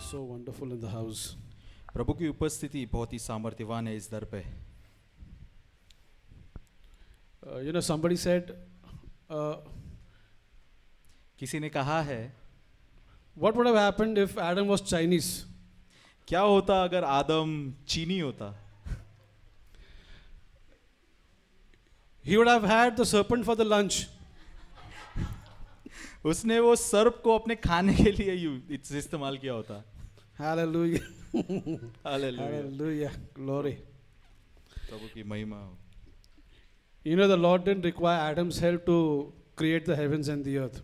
so wonderful in the house. प्रभु की उपस्थिति बहुत ही सामर्थ्यवान है इस दर पे. Somebody said, किसी ने कहा है, what would have happened if Adam was Chinese? क्या होता अगर आदम चीनी होता? He would have had the serpent for the lunch. उसने वो सर्प को अपने खाने के लिए इस्तेमाल किया होता. Hallelujah. हालेलुया. Hallelujah. Glory. प्रभु की महिमा हो. The Lord didn't require Adam's help to create the heavens and the earth.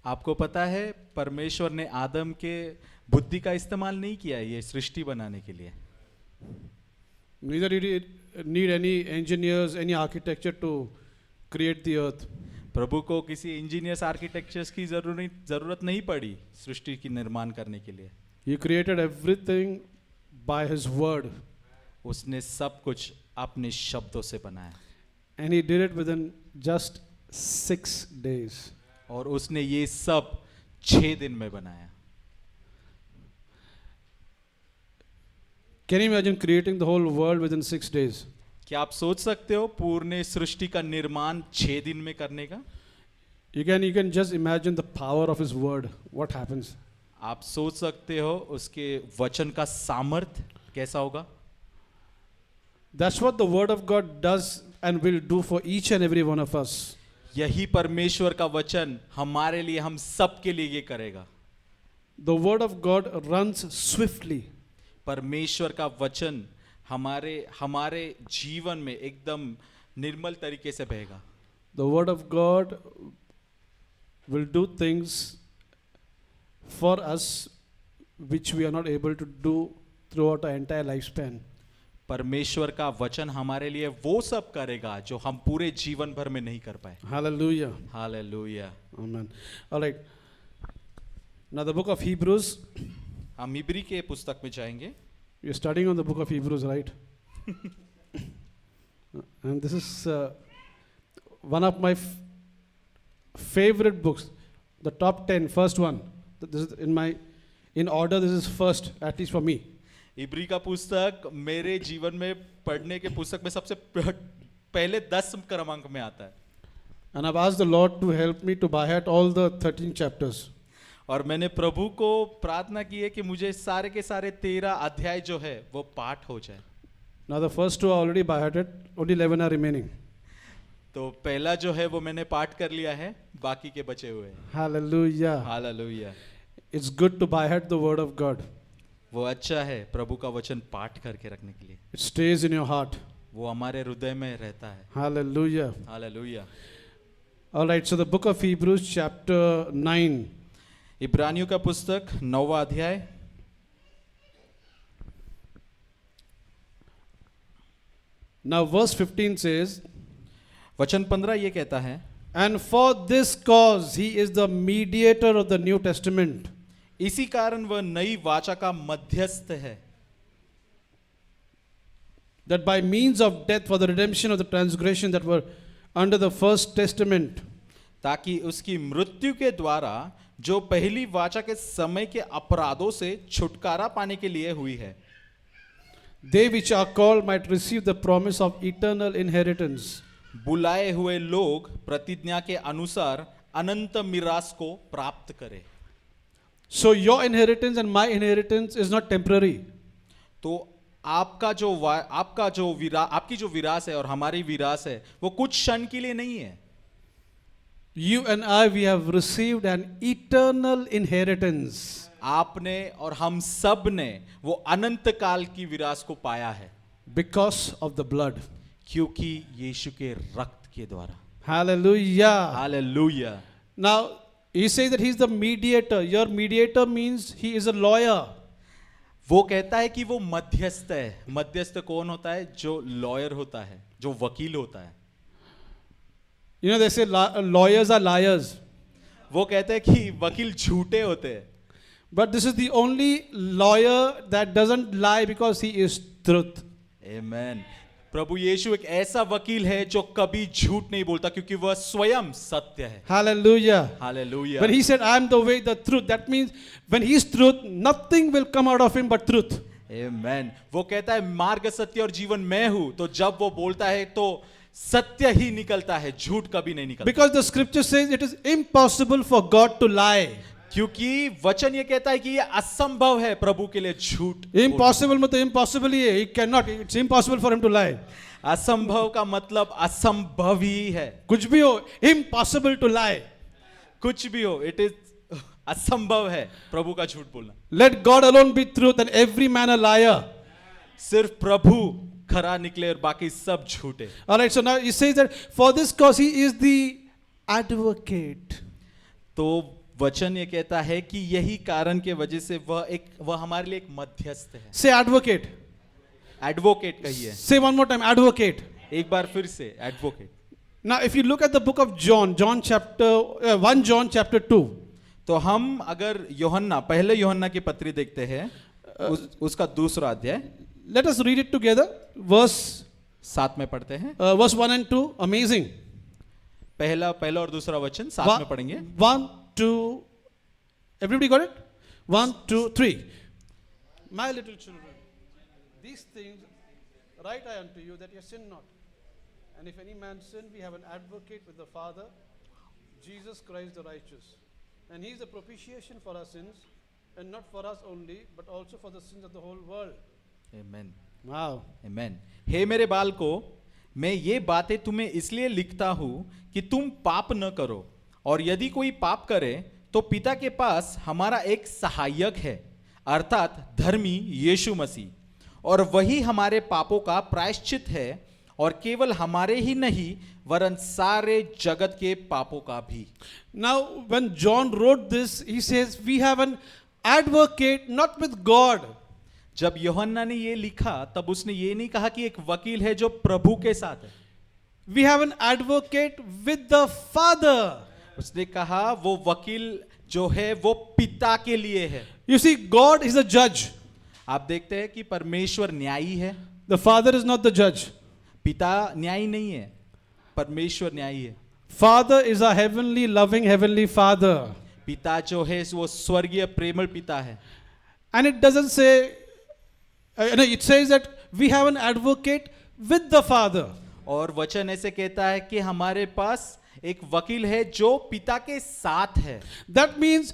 आपको पता है परमेश्वर ने आदम के बुद्धि का इस्तेमाल नहीं किया ये सृष्टि बनाने के लिए. Neither did he need any engineers, any architecture to create the earth. प्रभु को किसी इंजीनियर्स आर्किटेक्चर्स की जरूरत नहीं पड़ी सृष्टि की निर्माण करने के लिए. He created everything by his word. उसने सब कुछ अपने शब्दों से बनाया. And he did it within just 6 days. और उसने ये सब 6 दिन में बनाया. Can you imagine creating the whole world within 6 days? क्या आप सोच सकते हो पूर्ण सृष्टि का निर्माण 6 दिन में करने का? You can just imagine the power of his word. What happens? आप सोच सकते हो उसके वचन का सामर्थ कैसा होगा? That's what the word of God does and will do for each and every one of us. यही परमेश्वर का वचन हमारे लिए हम सब के लिए ये करेगा. The word of God runs swiftly. परमेश्वर का वचन हमारे जीवन में एकदम निर्मल तरीके से बहेगा. The word of God will do things for us which we are not able to do throughout our entire lifespan. परमेश्वर का वचन हमारे लिए वो सब करेगा जो हम पूरे जीवन भर में नहीं कर पाए. Hallelujah. Hallelujah. Amen. All right. Now the book of Hebrews. हम इब्री के पुस्तक में जाएंगे. We are studying on the book of Hebrews, right? And this is one of my favorite books. The top 10, first one. This is in order. This is first, at least for me. इब्री का पुस्तक मेरे जीवन में पढ़ने के पुस्तक में सबसे पहले 10 क्रमांक में आता है. And I've asked the Lord to help me to by heart all the 13 chapters. और मैंने प्रभु को प्रार्थना की है कि मुझे सारे के सारे 13 अध्याय जो है वो पाठ हो जाए. Now the first 2 are already by hearted. Only 11 are remaining. तो पहला जो है वो मैंने पाठ कर लिया है, बाकी के बचे हुए हैं. Hallelujah. Hallelujah. It's good to by heart the word of God. वो अच्छा है प्रभु का वचन पाठ करके रखने के लिए. It stays in your heart. वो हमारे हृदय में रहता है. Hallelujah. Hallelujah. All right, so the book of Hebrews chapter 9. इब्रानियों का पुस्तक 9वां अध्याय. Now verse 15 says, वचन 15 ये कहता है, and for this cause he is the mediator of the New Testament. इसी कारण वह नई वाचा का मध्यस्थ है. That by means of death for the redemption of the transgression that were under the first testament. ताकि उसकी मृत्यु के द्वारा जो पहली वाचा के समय के अपराधों से छुटकारा पाने के लिए हुई है. They which are called might receive the promise of eternal inheritance. बुलाए हुए लोग प्रतिज्ञा के अनुसार अनंत मिरास को प्राप्त करें. So your inheritance and my inheritance is not temporary. तो आपकी जो विरास है और हमारी विरास है वो कुछ क्षण के लिए नहीं है. You and I, we have received an eternal inheritance. आपने और हम सब ने वो अनंत काल की विरास को पाया है. Because of the blood. क्योंकि यीशु के रक्त के द्वारा. Hallelujah. Hallelujah. Now he says that he is the mediator. Your mediator means he is a lawyer. वो कहता है कि वो मध्यस्थ है. मध्यस्थ कौन होता है? जो लॉयर होता है, जो वकील होता है. They say lawyers are liars. वो कहते हैं कि वकील झूठे होते हैं. But this is the only lawyer that doesn't lie because he is truth. Amen. प्रभु यीशु एक ऐसा वकील है जो कभी झूठ नहीं बोलता क्योंकि वह स्वयं सत्य है। Hallelujah. Hallelujah. When he said, I am the way, the truth, that means when he is truth, nothing will come out of him but truth. आमेन। वो कहता है मार्ग सत्य और जीवन मैं हूं, तो जब वो बोलता है तो सत्य ही निकलता है, झूठ कभी नहीं निकलता। Because the scripture says it is impossible for God to lie. क्योंकि वचन ये कहता है कि ये असंभव है प्रभु के लिए झूठ। Impossible मतलब impossible ही है. He cannot. It's impossible for him to lie. असंभव का मतलब असंभव ही है। कुछ भी हो, impossible to lie. कुछ भी हो, इट इज असंभव है प्रभु का झूठ बोलना। Let God alone be truth and every man a liar. सिर्फ प्रभु खरा निकले और बाकी सब झूठे। All right, so now he says that for this cause he is the advocate. तो वचन ये कहता है कि यही कारण के वजह से वह हमारे लिए एक मध्यस्थ है। Say advocate. एडवोकेट कहिए। Say one more time, advocate. एक बार फिर से advocate. Now if you look at the book of John, 1 John chapter 2. तो हम अगर पहले यूहन्ना की पत्री देखते हैं, उसका दूसरा अध्याय, Let us read it together. Verse 7 में पढ़ते हैं। verse 1 and 2. Amazing. पहला और दूसरा वचन साथ में पढ़ेंगे। 1, 2. Everybody got it? 1, 2, 3. My little children, these things write I unto you that ye sin not. And if any man sin, we have an advocate with the Father, Jesus Christ the righteous. And he is the propitiation for our sins, and not for us only, but also for the sins of the whole world. Amen. Wow. आमेन। हे मेरे बालको, मैं ये बातें तुम्हें इसलिए लिखता हूं कि तुम पाप न करो, और यदि कोई पाप करे तो पिता के पास हमारा एक सहायक है, अर्थात धर्मी यीशु मसीह, और वही हमारे पापों का प्रायश्चित है, और केवल हमारे ही नहीं वरन सारे जगत के पापों का भी। Now when John wrote this, he says we have an advocate not with God. जब यूहन्ना ने ये लिखा तब उसने ये नहीं कहा कि एक वकील है जो प्रभु के साथ है। We have an advocate with the Father. उसने कहा वो वकील जो है वो पिता के लिए है। You see, God is a judge. आप देखते हैं कि परमेश्वर न्यायी है। The Father is not the judge. पिता न्यायी नहीं है, परमेश्वर न्यायी है। Father is a heavenly, loving heavenly Father. पिता जो है वो स्वर्गीय प्रेमळ पिता है। And it doesn't say, it says that we have an advocate with the Father. और वचन ऐसे कहता है कि हमारे पास एक वकील है जो पिता के साथ है। That means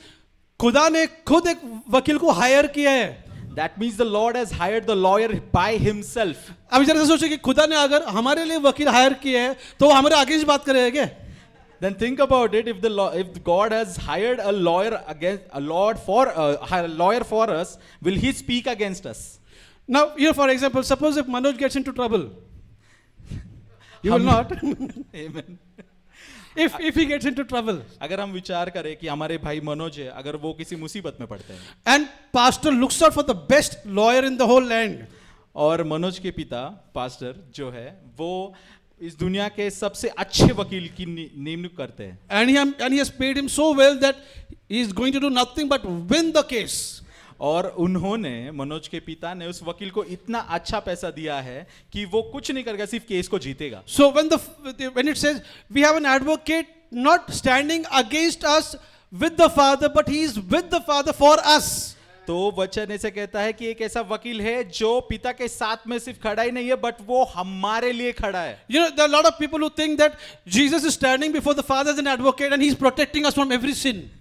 खुदा ने खुद एक वकील को हायर किया है। That means the Lord has hired the lawyer by himself. अभी जरा से सोचिए कि खुदा ने अगर हमारे लिए वकील हायर किया है तो वो हमारे आगे से बात करेगा क्या? Then think about it. If God has hired a lawyer for us, will He speak against us? Now, here for example, suppose if Manoj gets into trouble, you will not. Amen. If he gets into trouble, अगर हम विचार करें कि हमारे भाई मनोज है, अगर वो किसी मुसीबत में पड़ते हैं, and pastor looks out for the best lawyer in the whole land, और मनोज के पिता पास्टर जो है वो इस दुनिया के सबसे अच्छे वकील की नियुक्ति करते हैं, and he has paid him so well that he is going to do nothing but win the case. और उन्होंने मनोज के पिता ने उस वकील को इतना अच्छा पैसा दिया है कि वो कुछ नहीं करेगा, सिर्फ केस को जीतेगा। So when it says we have an advocate not standing against us with the Father, but he is with the Father for us. तो वचन ऐसे कहता है कि एक ऐसा वकील है जो पिता के साथ में सिर्फ खड़ा ही नहीं है, बट वो हमारे लिए खड़ा है। You know, there are a lot of people who think that Jesus is standing before the Father as an advocate and he is protecting us from every sin.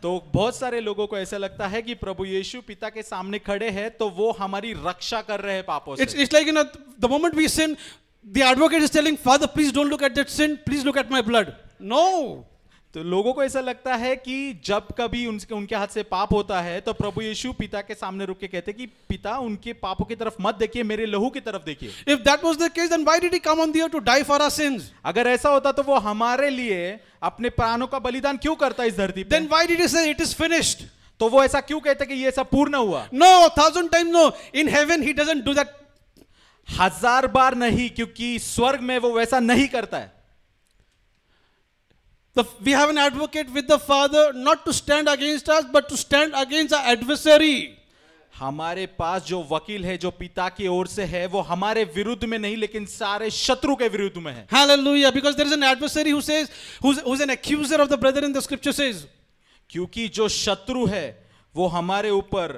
तो बहुत सारे लोगों को ऐसा लगता है कि प्रभु यीशु पिता के सामने खड़े हैं तो वो हमारी रक्षा कर रहे हैं पापों से। It's like, you know, the moment we sin, the advocate is telling Father, please don't look at that sin, please look at my blood. No. तो लोगों को ऐसा लगता है कि जब कभी उनके हाथ से पाप होता है तो प्रभु यीशु पिता के सामने रुक के कहते हैं कि पिता उनके पापों की तरफ मत देखिए, मेरे लहू की तरफ देखिए। If that was the case, then why did he come on the earth to die for our sins? अगर ऐसा होता तो वो हमारे लिए अपने प्राणों का बलिदान क्यों करता इस धरती पे? Then why did he say it is finished? तो वो ऐसा क्यों कहता कि ये सब पूर्ण हुआ? No, 1,000 times no. In heaven he doesn't do that. 1000 बार नहीं, क्योंकि स्वर्ग में वो वैसा नहीं करता है। We have an advocate with the Father, not to stand against us, but to stand against our adversary. हमारे पास जो वकील है जो पिता की ओर से है वो हमारे विरुद्ध में नहीं लेकिन सारे शत्रु के विरुद्ध में है। Hallelujah. Because there is an adversary who says, who's an accuser of the brethren, the scripture says. क्योंकि जो शत्रु है वो हमारे ऊपर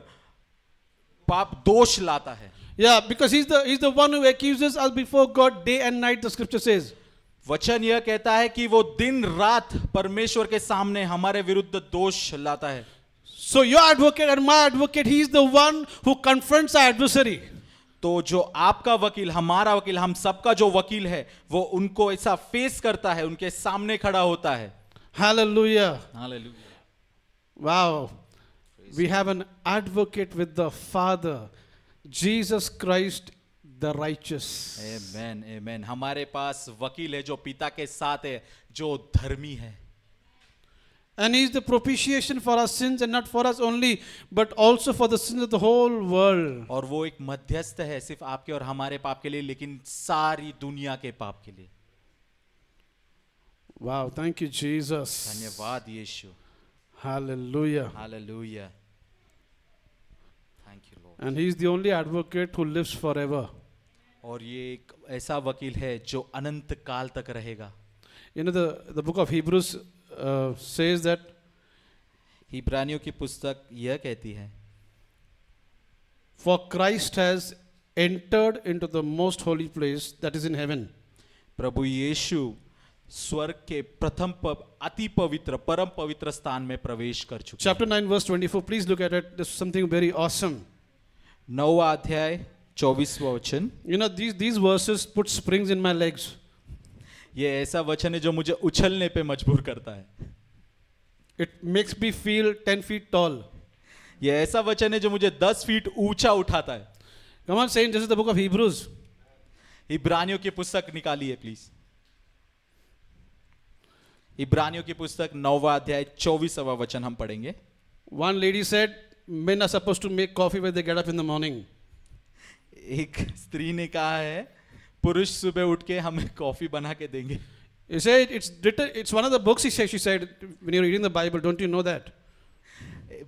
पाप दोष लाता है। Yeah, because he's the one who accuses us before God day and night, the scripture says. वचन यह कहता है कि वो दिन रात परमेश्वर के सामने हमारे विरुद्ध दोष लाता है। So your advocate and my advocate, he is the one who confronts our adversary. तो जो आपका वकील, हमारा वकील, हम सबका जो वकील है वो उनको ऐसा फेस करता है, उनके सामने खड़ा होता है। Hallelujah. Hallelujah. Wow. We have an advocate with the Father, Jesus Christ the righteous. आमेन, आमेन। हमारे पास वकील है जो पिता के साथ है, जो धर्मी है। And he is the propitiation for our sins, and not for us only, but also for the sins of the whole world. और वो एक मध्यस्थ है सिर्फ आपके और हमारे पाप के लिए, लेकिन सारी दुनिया के पाप के लिए। Wow, thank you, Jesus. धन्यवाद यीशु। Hallelujah. Hallelujah. Thank you Lord. And he is the only advocate who lives forever. और ये एक ऐसा वकील है जो अनंत काल तक रहेगा। You know, the book of Hebrews says that इब्रानियों की पुस्तक यह कहती है, for Christ has entered into the most holy place that is in heaven. प्रभु यीशु स्वर्ग के प्रथम अति पवित्र परम पवित्र स्थान में प्रवेश कर चुके हैं। Chapter 9 verse 24, please look at it. This is something very awesome. 9वां अध्याय 24वां वचन। You know, these verses put springs in my legs. ये ऐसा वचन है जो मुझे उछलने पे मजबूर करता है। It makes me feel 10 feet tall. ये ऐसा वचन है जो मुझे 10 फीट ऊंचा उठाता है। Come on, saints, this is the book of Hebrews. इब्रानियों की पुस्तक निकालिए प्लीज। इब्रानियों की पुस्तक 9वां अध्याय 24वां वचन हम पढ़ेंगे। One lady said, men are supposed to make coffee when they get up in the morning. एक स्त्री ने कहा है पुरुष सुबह उठ के हमें कॉफी बना के देंगे। He said, it's written, it's one of the books, she said, when you're reading the Bible, don't you know that?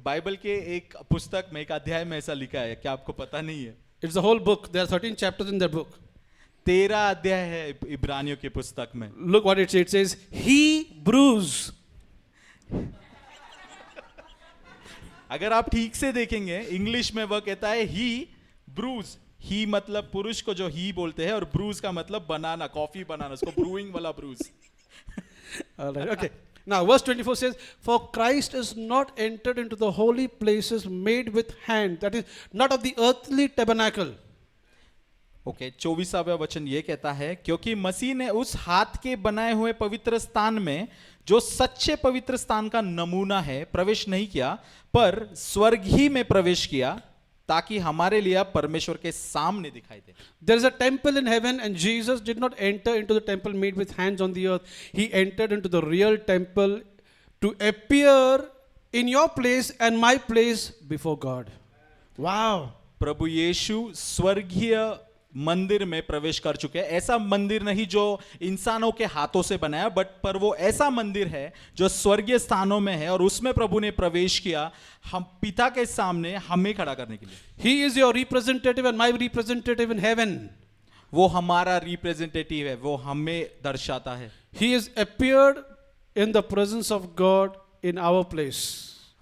Bible के एक पुस्तक में एक अध्याय में ऐसा लिखा है, क्या आपको पता नहीं है? It's the whole book. There are 13 chapters in that book. 13 अध्याय है इब्रानियों की पुस्तक में। Look what it says. It says, Hebrews. अगर आप ठीक से देखेंगे इंग्लिश में वह कहता है ही ब्रूज। ही मतलब पुरुष को जो ही बोलते हैं और ब्रूज का मतलब बनाना, कॉफी बनाना, उसको ब्रूइंग वाला Bruges. All right, okay. Now, verse 24 says, for Christ is not entered into the holy places made with hand, that is, not of the earthly tabernacle. Okay, 24वां वचन ये कहता है, क्योंकि मसीह ने उस हाथ के बनाए हुए पवित्र स्थान में जो सच्चे पवित्र स्थान का नमूना है प्रवेश नहीं किया, पर स्वर्ग ही में प्रवेश किया ताकि हमारे लिए परमेश्वर के सामने दिखाई दे। There is a temple in heaven, and Jesus did not enter into the temple made with hands on the earth. He entered into the real temple to appear in your place and my place before God. Wow. प्रभु यीशु स्वर्गीय मंदिर में प्रवेश कर चुके हैं। ऐसा मंदिर नहीं जो इंसानों के हाथों से बनाया, पर वो ऐसा मंदिर है जो स्वर्गीय स्थानों में है और उसमें प्रभु ने प्रवेश किया हम पिता के सामने हमें खड़ा करने के लिए। He is your representative and my representative in heaven. वो हमारा रिप्रेजेंटेटिव है, वो हमें दर्शाता है। He has appeared in the presence of God in our place.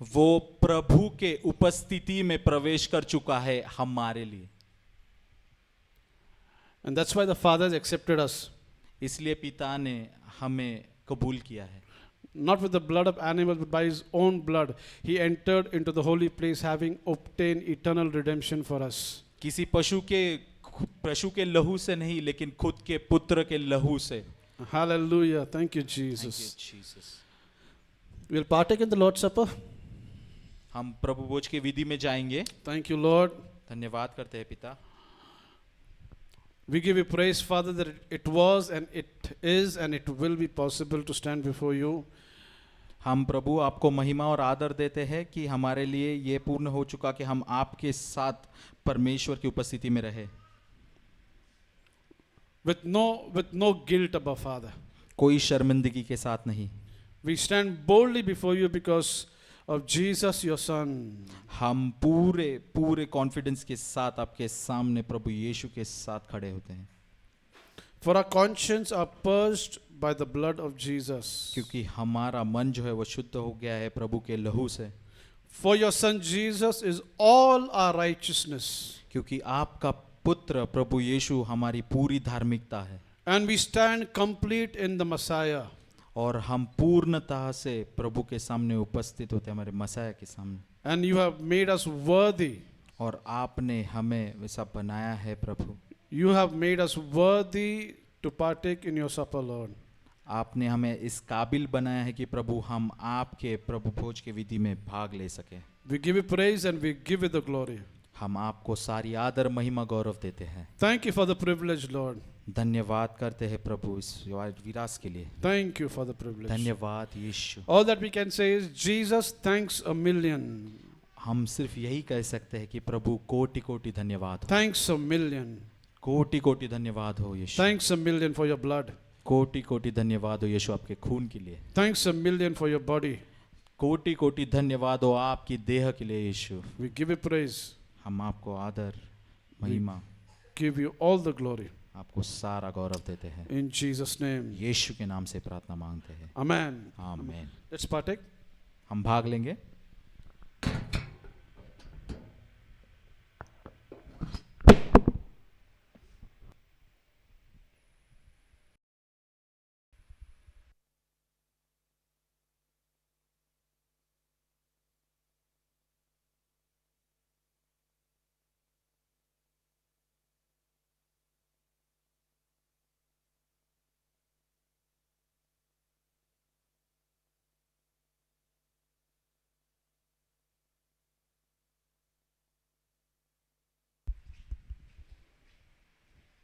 वो प्रभु के उपस्थिति में प्रवेश कर चुका है हमारे लिए। And that's why the Father has accepted us. इसलिए पिता ने हमें कबूल किया है। Not with the blood of animals, but by his own blood. He entered into the holy place, having obtained eternal redemption for us. किसी पशु के लहू से नहीं, लेकिन खुद के पुत्र के लहू से। Hallelujah. Thank you, Thank you, Jesus. Jesus. We'll partake in the Lord's Supper. हम प्रभु भोज की विधि में जाएंगे। Thank you, Lord. धन्यवाद करते हैं पिता। We give you praise, Father, that it was and it is and it will be possible to stand before you. हम प्रभु आपको महिमा और आदर देते हैं कि हमारे लिए ये पूर्ण हो चुका कि हम आपके साथ परमेश्वर की उपस्थिति में रहे। With no guilt, Abba Father. कोई शर्मिंदगी के साथ नहीं। We stand boldly before you because of Jesus your Son. हम पूरे पूरे कॉन्फिडेंस के साथ आपके सामने प्रभु यीशु के साथ खड़े होते हैं, For our conscience are purged by the blood of Jesus. क्योंकि हमारा मन जो है वो शुद्ध हो गया है प्रभु के लहू से, For your Son Jesus is all our righteousness. क्योंकि आपका पुत्र प्रभु यीशु हमारी पूरी धार्मिकता है, And we stand complete in the Messiah. और हम पूर्णतः से प्रभु के सामने उपस्थित होते हैं, हमारे मसीहा के सामने। And you have made us worthy. और आपने हमें वैसा बनाया है प्रभु, You have made us worthy to partake in your supper, Lord. आपने हमें इस काबिल बनाया है कि प्रभु हम आपके प्रभु भोज के विधि में भाग ले सके। We give you praise and we give you the glory. हम आपको सारी आदर महिमा गौरव देते हैं। Thank you for the privilege, Lord. धन्यवाद करते हैं प्रभु इस विरास के लिए। Thank you for the privilege. धन्यवाद यीशु। All that we can say is Jesus thanks a million. हम सिर्फ यही कह सकते हैं कि प्रभु कोटि कोटि धन्यवाद हो, Thanks a million. कोटि कोटि धन्यवाद हो यीशु। Thanks a million for your blood. कोटि कोटि धन्यवाद हो यीशु आपके खून के लिए। Thanks a million for your body. कोटि कोटि धन्यवाद हो आपकी देह के लिए यीशु। We give you praise. हम आपको आदर महिमा, Give you all the glory. आपको सारा गौरव देते हैं। In Jesus' name. यीशु के नाम से प्रार्थना मांगते हैं, Amen. आमीन। Let's partake. हम भाग लेंगे।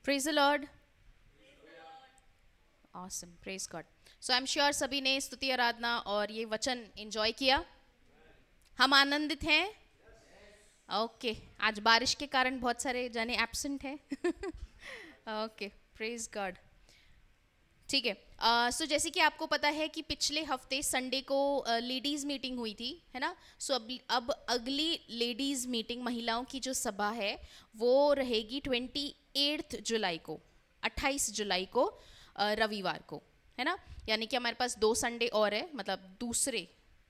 Praise the Lord. Awesome. Praise God. So I'm sure सभी ने स्तुति आराधना और ये वचन एंजॉय किया। हम आनंदित हैं? ओके आज बारिश के कारण बहुत सारे जाने एब्सेंट हैं। Okay praise God. ठीक है, सो जैसे कि आपको पता है कि पिछले हफ्ते संडे को लेडीज़ मीटिंग हुई थी, है ना। सो अब अगली लेडीज़ मीटिंग, महिलाओं की जो सभा है वो रहेगी 28 जुलाई को, 28 जुलाई को रविवार को, है ना। यानी कि हमारे पास 2 संडे और है, मतलब दूसरे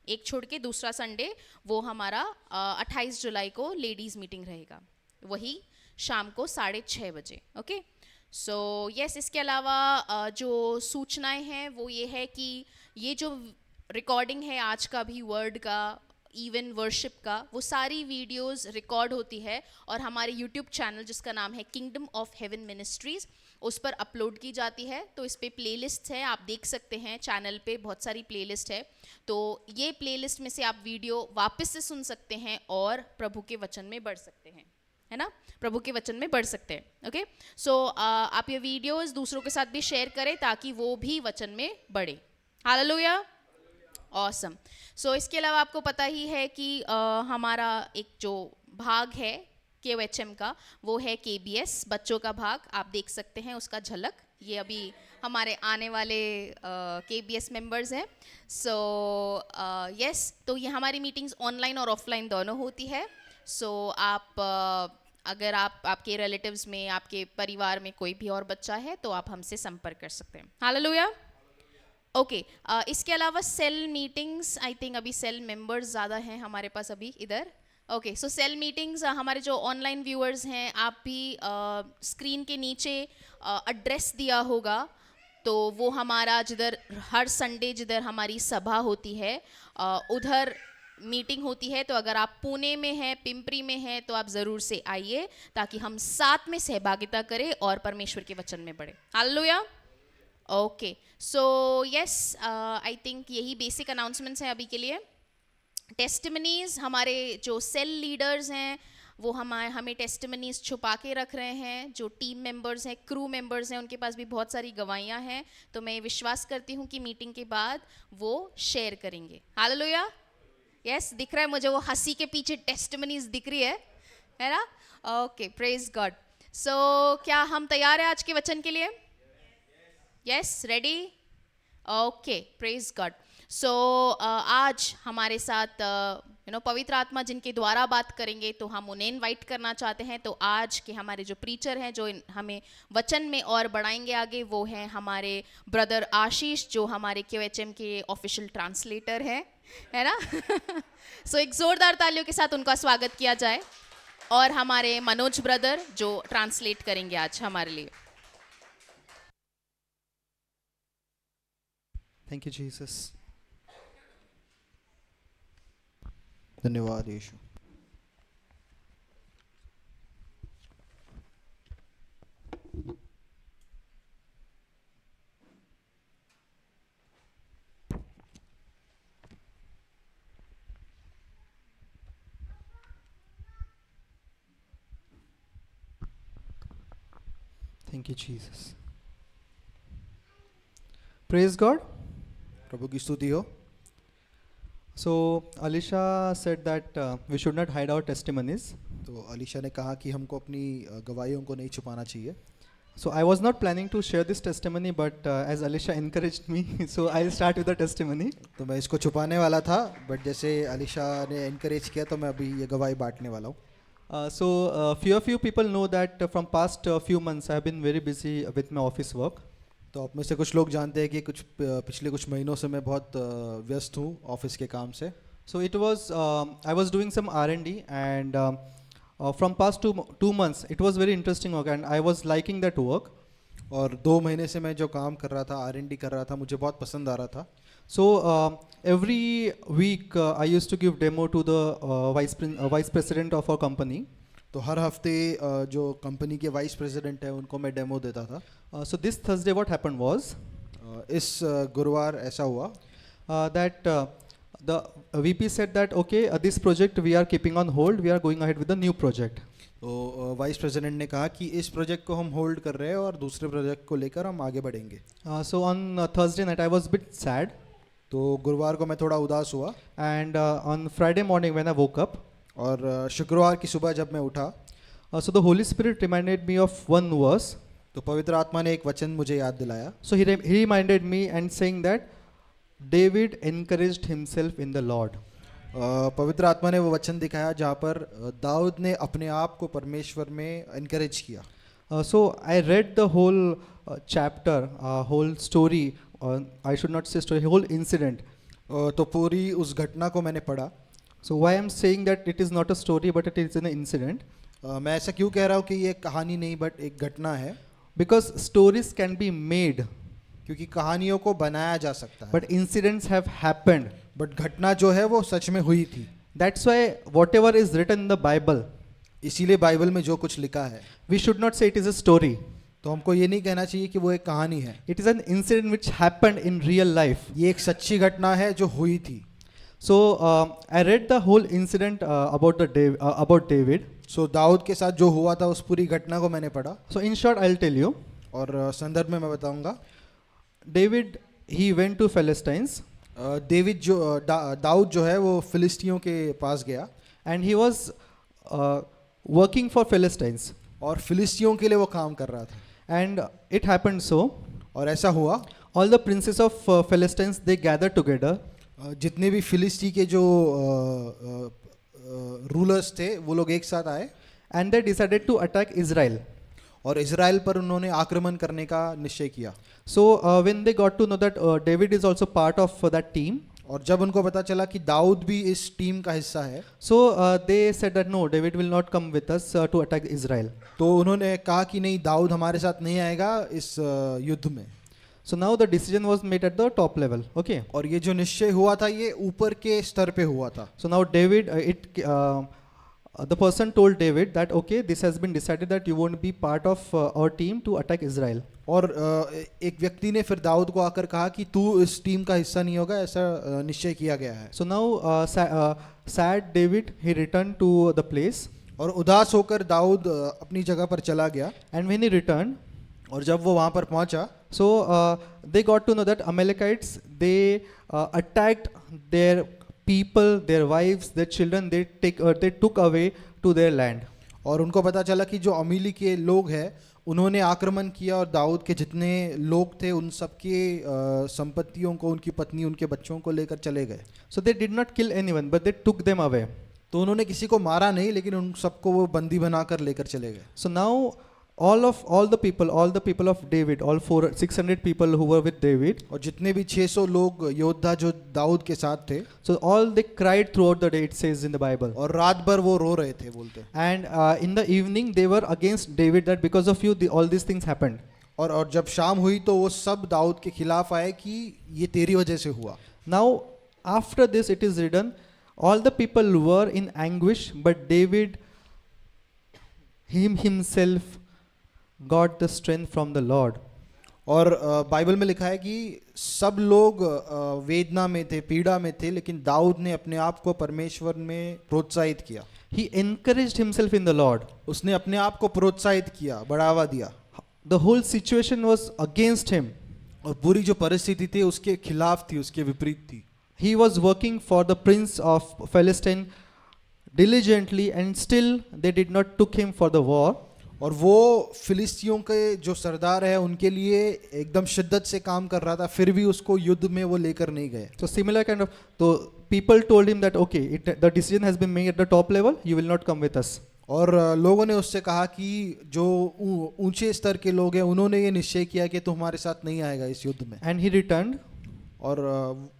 एक छोड़ के दूसरा संडे वो हमारा 28 जुलाई को लेडीज़ मीटिंग रहेगा, वही शाम को 6:30 बजे। ओके सो यस, इसके अलावा जो सूचनाएं हैं वो ये है कि ये जो रिकॉर्डिंग है आज का भी वर्ड का, इवन वर्शिप का, वो सारी वीडियोस रिकॉर्ड होती है और हमारे यूट्यूब चैनल जिसका नाम है किंगडम ऑफ हेवन मिनिस्ट्रीज़, उस पर अपलोड की जाती है। तो इस पे प्लेलिस्ट है, आप देख सकते हैं चैनल पे बहुत सारी प्लेलिस्ट है। तो ये प्लेलिस्ट में से आप वीडियो वापस से सुन सकते हैं और प्रभु के वचन में बढ़ सकते हैं, है ना, प्रभु के वचन में बढ़ सकते हैं। ओके सो आप ये वीडियोस दूसरों के साथ भी शेयर करें ताकि वो भी वचन में बढ़े। Hallelujah, awesome. सो इसके अलावा आपको पता ही है कि हमारा एक जो भाग है KOHM का, वो है KBS बच्चों का भाग। आप देख सकते हैं उसका झलक, ये अभी हमारे आने वाले KBS मेंबर्स हैं। सो यस, तो ये हमारी मीटिंग्स ऑनलाइन और ऑफलाइन दोनों होती है। सो आप अगर आपके रिलेटिव्स में, आपके परिवार में कोई भी और बच्चा है तो आप हमसे संपर्क कर सकते हैं। हालेलुया। ओके इसके अलावा सेल मीटिंग्स, आई थिंक अभी सेल मेंबर्स ज़्यादा हैं हमारे पास अभी इधर। ओके सो सेल मीटिंग्स, हमारे जो ऑनलाइन व्यूअर्स हैं, आप भी स्क्रीन के नीचे एड्रेस दिया होगा, तो वो हमारा जिधर हर संडे जिधर हमारी सभा होती है उधर मीटिंग होती है। तो अगर आप पुणे में हैं, पिंपरी में हैं, तो आप ज़रूर से आइए ताकि हम साथ में सहभागिता करें और परमेश्वर के वचन में बढ़े। Hallelujah. Okay so yes, I think यही बेसिक अनाउंसमेंट्स हैं अभी के लिए। टेस्टिमनीज, हमारे जो सेल लीडर्स हैं वो हमें टेस्टिमनीज छुपा के रख रहे हैं। जो टीम मेंबर्स हैं, क्रू मेंबर्स हैं, उनके पास भी बहुत सारी गवाहियाँ हैं। तो मैं विश्वास करती हूँ कि मीटिंग के बाद वो शेयर करेंगे। हालेलुया। यस, दिख रहा है मुझे वो हंसी के पीछे टेस्टिमनीज दिख रही है ना। Okay praise God. सो क्या हम तैयार हैं आज के वचन के लिए? Yes, ready? Okay, praise God. So आज हमारे साथ पवित्र आत्मा जिनके द्वारा बात करेंगे, तो हम उन्हें इनवाइट करना चाहते हैं. तो आज के हमारे जो प्रीचर हैं, जो हमें वचन में और बढ़ाएंगे आगे, वो हैं हमारे ब्रदर आशीष, जो हमारे QHM के ऑफिशियल ट्रांसलेटर हैं, है ना. सो एक जोरदार तालियों के साथ उनका स्वागत किया जाए. और हमारे मनोज ब्रदर जो ट्रांसलेट करेंगे आज हमारे लिए. Thank you Jesus. धन्यवाद यीशु. Thank you Jesus. Praise God. प्रभु की स्तुति हो. So Alisha said that we should not hide our testimonies. तो अलीशा ने कहा कि हमको अपनी गवाहियों को नहीं छुपाना चाहिए. So I was not planning to share this testimony, but as Alisha encouraged me, so I'll start with the testimony. तो मैं इसको छुपाने वाला था, but जैसे अलीशा ने encourage किया तो मैं अभी ये गवाही बांटने वाला हूँ. So few of you people know that from past few months I have been very busy with my office work. तो आप में से कुछ लोग जानते हैं कि पिछले कुछ महीनों से मैं बहुत व्यस्त हूँ ऑफिस के काम से. So it was I was doing some R&D and from past two months it was very interesting work and I was liking that work. और 2 महीने से मैं जो काम कर रहा था, R&D कर रहा था, मुझे बहुत पसंद आ रहा था. So every week I used to give demo to the vice president of our company. तो हर हफ्ते जो कंपनी के वाइस प्रेसिडेंट है उनको मैं डेमो देता था. So this Thursday what happened was इस गुरुवार ऐसा हुआ that the VP said that okay this project we are keeping on hold, we are going ahead with the new project. तो वाइस प्रेसिडेंट ने कहा कि इस प्रोजेक्ट को हम होल्ड कर रहे हैं और दूसरे प्रोजेक्ट को लेकर हम आगे बढ़ेंगे. So on Thursday night I was a bit sad. तो गुरुवार को मैं थोड़ा उदास हुआ. And on Friday morning when I woke up, और शुक्रवार की सुबह जब मैं उठा, so the Holy Spirit reminded me of one verse. तो पवित्र आत्मा ने एक वचन मुझे याद दिलाया. So he reminded me and saying that David encouraged himself in the Lord. पवित्र आत्मा ने वो वचन दिखाया जहाँ पर दाऊद ने अपने आप को परमेश्वर में encourage किया. So I read the whole chapter, whole story, I should not say story, whole incident. तो पूरी उस घटना को मैंने पढ़ा. So why I'm saying that it is not a story but it is an incident? मैं ऐसा क्यों कह रहा हूँ कि ये कहानी नहीं बट एक घटना है? Because stories can be made. क्योंकि कहानियों को बनाया जा सकता है. But incidents have happened. But घटना जो है वो सच में हुई थी. That's why whatever is written in the Bible, इसीलिए बाइबल में जो कुछ लिखा है, we should not say it is a story. तो हमको ये नहीं कहना चाहिए कि वो एक कहानी है. It is an incident which happened in real life. ये एक सच्ची घटना है जो हुई थी. So I read the whole incident about David. So Dawood के साथ जो हुआ था उस पूरी घटना को मैंने पढ़ा. So in short I'll tell you. और संदर्भ में मैं बताऊंगा. David he went to Philistines. David जो दाऊद जो है वो फिलिस्तियों के पास गया. And he was working for Philistines. और फिलिस्तियों के लिए वो काम कर रहा था. And it happened so. और ऐसा हुआ. All the princes of Philistines they gathered together. जितने भी फिलिस्ती के जो रूलर्स थे वो लोग एक साथ आए. And they decided to attack Israel. और इज़राइल पर उन्होंने आक्रमण करने का निश्चय किया. So when they got to know that David is also part of that team. और जब उनको पता चला कि दाऊद भी इस टीम का हिस्सा है. So they said that no, David will not come with us to attack Israel. तो उन्होंने कहा कि नहीं, दाऊद हमारे साथ नहीं आएगा इस युद्ध में. So now the decision was made at the top level. Okay. और ये जो निश्चय हुआ था ये ऊपर के स्तर पे हुआ था. So now David, the person told David that okay, this has been decided that you won't be part of our team to attack Israel. और एक व्यक्ति ने फिर दाऊद को आकर कहा कि तू इस टीम का हिस्सा नहीं होगा, ऐसा निश्चय किया गया है. So now sad David he returned to the place. और उदास होकर दाऊद अपनी जगह पर चला गया. And when he returned, और जब वो वहाँ पर पहुँचा, so they got to know that Amalekites they attacked their people, their wives, their children, they took away to their land. और उनको पता चला कि जो अमीली के लोग हैं उन्होंने आक्रमण किया और दाऊद के जितने लोग थे उन सबके संपत्तियों को, उनकी पत्नी, उनके बच्चों को लेकर चले गए। So they did not kill anyone, but they took them away. तो उन्होंने किसी को मारा नहीं, लेकिन उन सबको वो बंदी बनाकर लेकर चले गए। So now all the people of David, all 600 people who were with David, और जितने भी 600 लोग योद्धा जो दाऊद के साथ थे, so all they cried throughout the day, it says in the Bible. और रात भर वो रो रहे थे, बोलते। And in the evening they were against David, that because of you all these things happened. और जब शाम हुई तो वो सब दाऊद के खिलाफ आए कि ये तेरी वजह से हुआ। Now after this it is written, all the people were in anguish, but David himself got the strength from the Lord. और बाइबल में लिखा है कि सब लोग वेदना में थे, पीड़ा में थे, लेकिन दाऊद ने अपने आप को परमेश्वर में प्रोत्साहित किया। He encouraged himself in the Lord. उसने अपने आप को प्रोत्साहित किया, बढ़ावा दिया। The whole situation was against him. और पूरी जो परिस्थिति थी उसके खिलाफ थी, उसके विपरीत थी। He was working for the prince of Palestine diligently, and still they did not took him for the war. और वो फिलिस्तियों के जो सरदार है उनके लिए एकदम शिद्दत से काम कर रहा था, फिर भी उसको युद्ध में वो लेकर नहीं गए। So similar kind of, so people told him that okay, the decision has been made at the top level, you will not come with us. और लोगों ने उससे कहा कि जो ऊंचे स्तर के लोग हैं उन्होंने ये निश्चय किया कि तू हमारे साथ नहीं आएगा इस युद्ध में। And he returned, और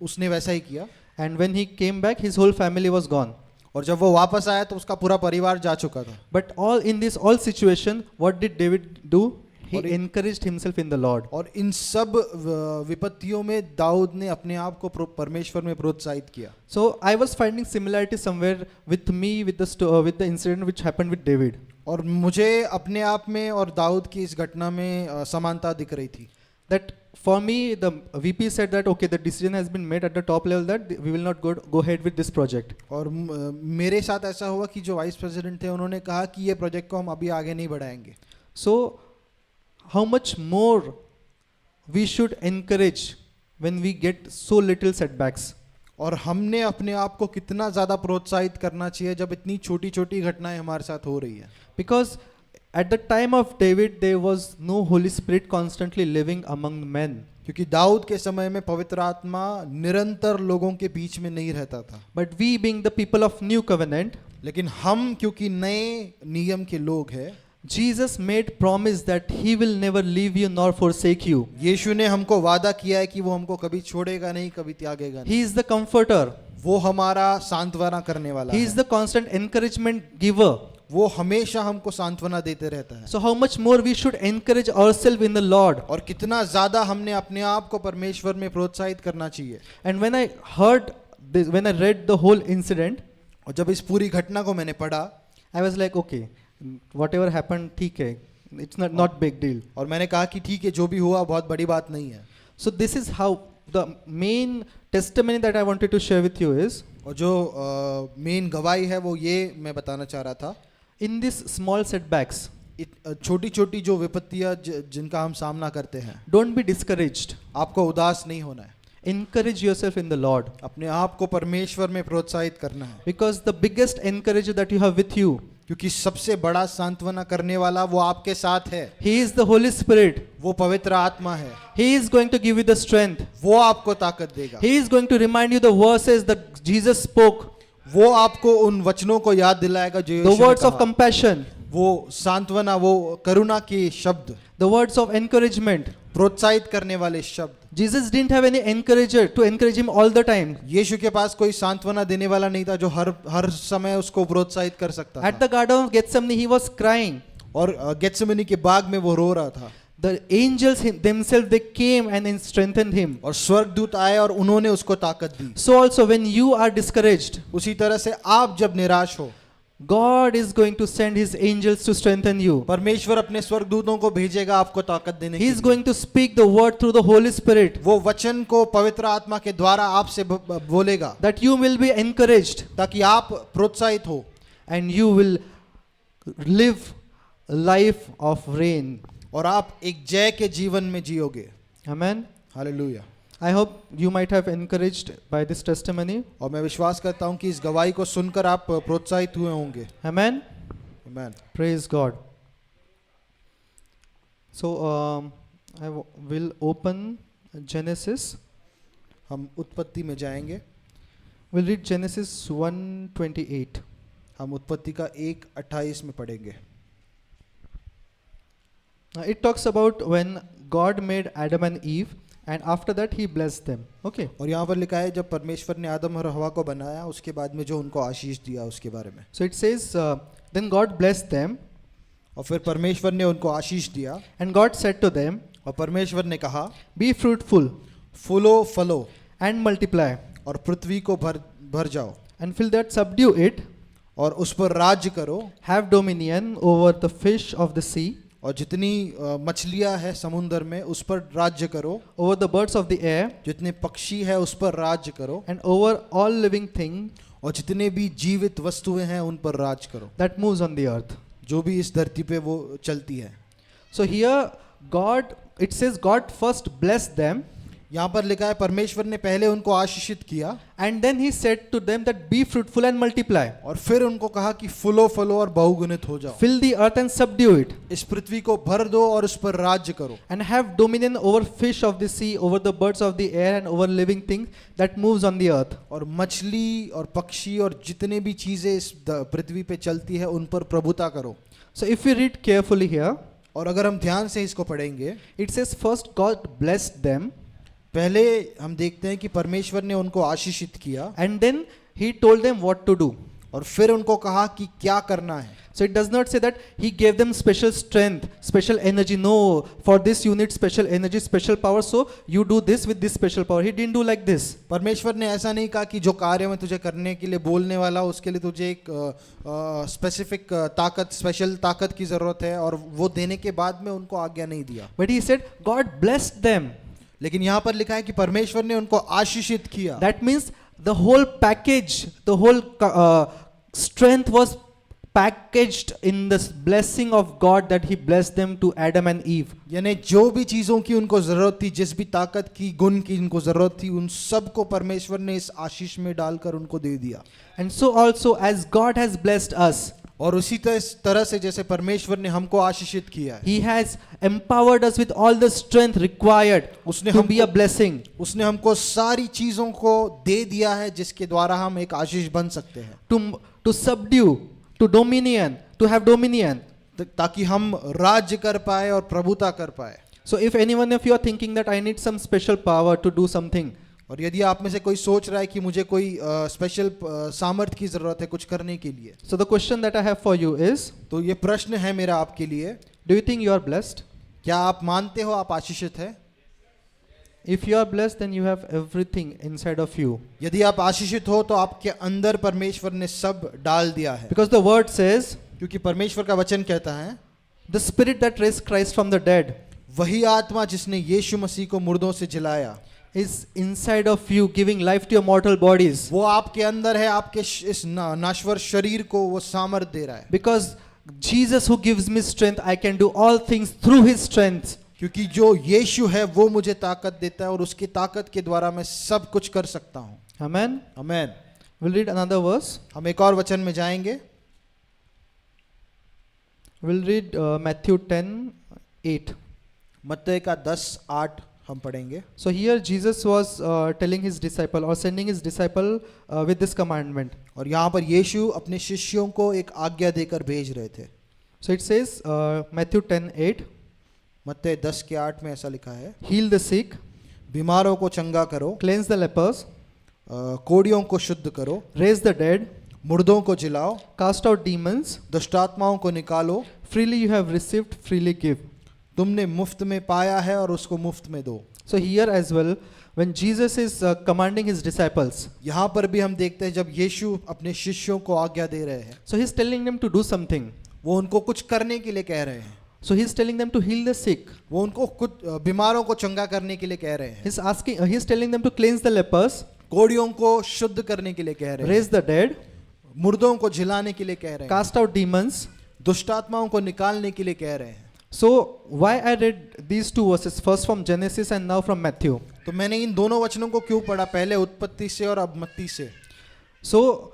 उसने वैसा ही किया। and when he came back, his whole family was gone. और जब वो वापस आया तो उसका पूरा परिवार जा चुका था। But in this situation, what did David do? He और encouraged himself in the Lord. और इन सब विपत्तियों में दाऊद ने अपने आप को परमेश्वर में प्रोत्साहित किया। So I was finding similarity somewhere with me with the incident which happened with David. और मुझे अपने आप में और दाऊद की इस घटना में समानता दिख रही थी। That for me, the VP said that okay, the decision has been made at the top level that we will not go ahead with this project. और मेरे साथ ऐसा हुआ कि जो वाइस प्रेसिडेंट थे उन्होंने कहा कि ये प्रोजेक्ट को हम अभी आगे नहीं बढ़ाएंगे। So how much more we should encourage when we get so little setbacks. और हमने अपने आप को कितना ज़्यादा प्रोत्साहित करना चाहिए जब इतनी छोटी छोटी घटनाएं हमारे साथ हो रही है। Because at the time of David, there was no Holy Spirit constantly living among men. क्योंकि दाऊद के समय में पवित्र आत्मा निरंतर लोगों के बीच में नहीं रहता था। But we being the people of new covenant, लेकिन हम क्योंकि नए नियम के लोग हैं, Jesus made promise that he will never leave you nor forsake you. यीशु ने हमको वादा किया है कि वो हमको कभी छोड़ेगा नहीं, कभी त्यागेगा नहीं। He is the comforter. वो हमारा सांत्वना करने वाला He है। is the constant encouragement giver. वो हमेशा हमको सांत्वना देते रहता है। So how much more we should encourage ourselves in the Lord. और कितना ज्यादा हमने अपने आप को परमेश्वर में प्रोत्साहित करना चाहिए। And when I heard this, when I read the whole incident, और जब इस पूरी घटना को मैंने पढ़ा, I was like, okay, whatever happened, ठीक है, it's not big deal. और मैंने कहा कि ठीक है, जो भी हुआ बहुत बड़ी बात नहीं है। So this is how the main testimony that I wanted to share with you is, और जो मेन गवाही है वो ये मैं बताना चाह रहा था, in these small setbacks, छोटी छोटी जो विपत्तियां जिनका हम सामना करते हैं, don't be discouraged. आपको उदास नहीं होना है। Encourage yourself in the Lord, अपने आप को परमेश्वर में प्रोत्साहित करना है, because the biggest encourager that you have with you, क्योंकि सबसे बड़ा सांत्वना करने वाला वो आपके साथ है। He is the Holy Spirit. वो पवित्र आत्मा है। He is going to give you the strength. वो आपको ताकत देगा। He is going to remind you the verses that Jesus spoke, वो आपको उन वचनों को याद दिलाएगा जो the यीशु ने words of कहा। compassion, वो सांत्वना, वो करुणा के शब्द, the words of encouragement. प्रोत्साहित करने वाले शब्द। Jesus didn't have any encourager to encourage him all the time. यीशु के पास कोई सांत्वना देने वाला नहीं था जो हर समय उसको प्रोत्साहित कर सकता At था। the Garden of Gethsemane, he was crying. और गेत्सेमनी के बाग में वो रो रहा था। The angels themselves, they came and strengthened him. और स्वर्गदूत आए और उन्होंने उसको ताकत दी। So also when you are discouraged, उसी तरह से आप जब निराश हो, God is going to send his angels to strengthen you. परमेश्वर अपने स्वर्गदूतों को भेजेगा आपको ताकत देने के He is लिए। going to speak the word through the Holy Spirit, वो वचन को पवित्र आत्मा के द्वारा आपसे बोलेगा, that you will be encouraged ताकि आप प्रोत्साहित हो and you will live a life of reign. और आप एक जय के जीवन में जियोगे। Amen. Hallelujah. I hope you might have encouraged by this testimony. और मैं विश्वास करता हूँ कि इस गवाही को सुनकर आप प्रोत्साहित हुए होंगे। Amen. आमीन। Praise God. So will open Genesis. हम उत्पत्ति में जाएंगे. We'll read Genesis 1:28. हम उत्पत्ति का 1:28 में पढ़ेंगे. It talks about when God made Adam and Eve, and after that He blessed them. Okay. और यहाँ पर लिखा है जब परमेश्वर ने आदम और हवा को बनाया उसके बाद में जो उनको आशीष दिया उसके बारे में. So it says, then God blessed them, और फिर परमेश्वर ने उनको आशीष दिया and God said to them, और परमेश्वर ने कहा be fruitful फूलो फलो and multiply, और पृथ्वी को भर जाओ and fill that, subdue it, और उस पर राज्य करो have dominion over the fish of the sea, और जितनी मछलियां है समुद्र में उस पर राज्य करो, over the birds of the air, जितने पक्षी है उस पर राज्य करो, and over all living thing और जितने भी जीवित वस्तुएं हैं उन पर राज करो, that moves on the earth. जो भी इस धरती पे वो चलती है. So here God, it says God first blessed them, यहाँ पर लिखा है परमेश्वर ने पहले उनको आशीषित किया and then He said to them that be fruitful and multiply, और फिर उनको कहा कि फूलो फलो और बहुगुणित हो जाओ, fill the earth and subdue it, इस पृथ्वी को भर दो और उस पर राज्य करो, and have dominion over fish of the sea, over the birds of the air, and over living things that moves on the earth. और मछली और पक्षी और जितने भी चीजें इस पृथ्वी पे चलती है उन पर प्रभुता करो. So if we read carefully here, और अगर हम ध्यान से इसको पढ़ेंगे, it says first God blessed them, पहले हम देखते हैं कि परमेश्वर ने उनको आशीषित किया and then He told them what to do. और फिर उनको कहा कि क्या करना है. So it does not say that He gave them special strength, special energy. No, for this you need special energy, special power, so you do this with this special power. He didn't do like this. परमेश्वर ने ऐसा नहीं कहा कि जो कार्य मैं तुझे करने के लिए बोलने वाला उसके लिए तुझे एक स्पेसिफिक ताकत, स्पेशल ताकत की जरूरत है, और वो देने के बाद में उनको आज्ञा नहीं दिया. But He said God blessed them. लेकिन यहाँ पर लिखा है कि परमेश्वर ने उनको आशीषित किया. That means the whole package, the whole strength was packaged in this blessing of God that He blessed them to Adam and Eve. यानी जो भी चीजों की उनको जरूरत थी, जिस भी ताकत की, गुण की उनको जरूरत थी, उन सब को परमेश्वर ने इस आशीष में डालकर उनको दे दिया. And so also as God has blessed us, और उसी तरह से जैसे परमेश्वर ने हमको आशीषित किया है, He has empowered us with all the strength required उसने to be a हमको blessing. उसने हमको सारी चीजों को दे दिया है जिसके द्वारा हम एक आशीष बन सकते हैं, To subdue, to dominion, to have dominion. ताकि हम राज्य कर पाए और प्रभुता कर पाए. So if any one of you are thinking that I need some special power to do something, और यदि आप में से कोई सोच रहा है कि मुझे कोई स्पेशल सामर्थ्य की जरूरत है कुछ करने के लिए, so the question that I have for you is, तो ये प्रश्न है मेरा आपके लिए, do you think you are blessed? क्या आप मानते हो आप आशीषित है? If you are blessed, then you have everything inside of you. यदि आप आशीषित हो तो आपके अंदर परमेश्वर ने सब डाल दिया है. Because the word says, क्योंकि परमेश्वर का वचन कहता है, the spirit that raised Christ from the dead वही आत्मा जिसने यीशु मसीह को मुर्दों से जिलाया, is inside of you, giving life to your mortal bodies. वो आपके अंदर है, आपके इस नाश्वर शरीर को वो सामर्थ दे रहा है. Because Jesus who gives me strength, I can do all things through His strength. क्योंकि जो यीशु है वो मुझे ताकत देता है और उसकी ताकत के द्वारा मैं सब कुछ कर सकता हूँ. Amen. आमीन. We'll read another verse. हम एक और वचन में जाएंगे. We'll read Matthew 10:8. मत्ती का 10:8 हम पढ़ेंगे. So here Jesus was telling His disciple or sending His disciple with this commandment. और यहाँ पर यीशु अपने शिष्यों को एक आज्ञा देकर भेज रहे थे. So it says Matthew 10:8. मत्ती 10:8 में ऐसा लिखा है, Heal the sick, बीमारों को चंगा करो, cleanse the lepers, कोढ़ियों को शुद्ध करो, raise the dead, मुर्दों को जिलाओ, cast out demons. दुष्टात्माओं को निकालो, Freely you have received, freely give. तुमने मुफ्त में पाया है और उसको मुफ्त में दो. So here as well, when Jesus is commanding His disciples, यहाँ पर भी हम देखते हैं जब यीशु अपने शिष्यों को आज्ञा दे रहे हैं, so He's telling them to do something. वो उनको कुछ करने के लिए कह रहे हैं. So He's telling them to heal the sick. वो उनको कुछ बीमारों को चंगा करने के लिए कह रहे हैं. He's telling them to cleanse the lepers, कोढ़ियों को शुद्ध करने के लिए कह रहे हैं, raise the dead, मुर्दों को जिलाने के लिए कह रहे हैं, cast out demons. दुष्टात्माओं को निकालने के लिए कह रहे हैं. So why I read these two verses, first from Genesis and now from Matthew? तो मैंने इन दोनों वचनों को क्यों पढ़ा, पहले उत्पत्ति से और अब मत्ती से? So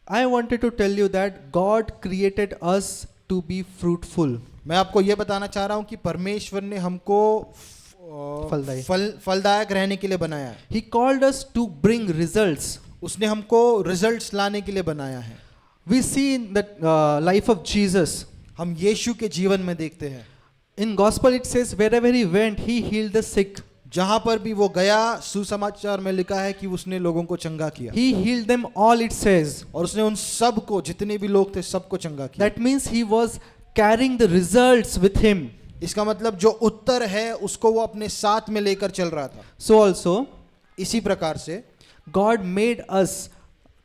I wanted to tell you that God created us to be fruitful. मैं आपको ये बताना चाह रहा हूँ कि परमेश्वर ने हमको फलदायी। फलदायक रहने के लिए बनाया है। He called us to bring results. उसने हमको रिजल्ट्स लाने के लिए बनाया है। We see in the life of Jesus. हम यीशु के जीवन में देखते हैं, In gospel it says wherever he went, he healed the sick. जहां पर भी वो गया, सुसमाचार में लिखा है कि उसने लोगों को चंगा किया, He healed them all, it says. और उसने उन सब को, जितने भी लोग थे, सबको चंगा किया। That means he was carrying the results with him. इसका मतलब जो उत्तर है उसको वो अपने साथ में लेकर चल रहा था। So also, इसी प्रकार से God made us to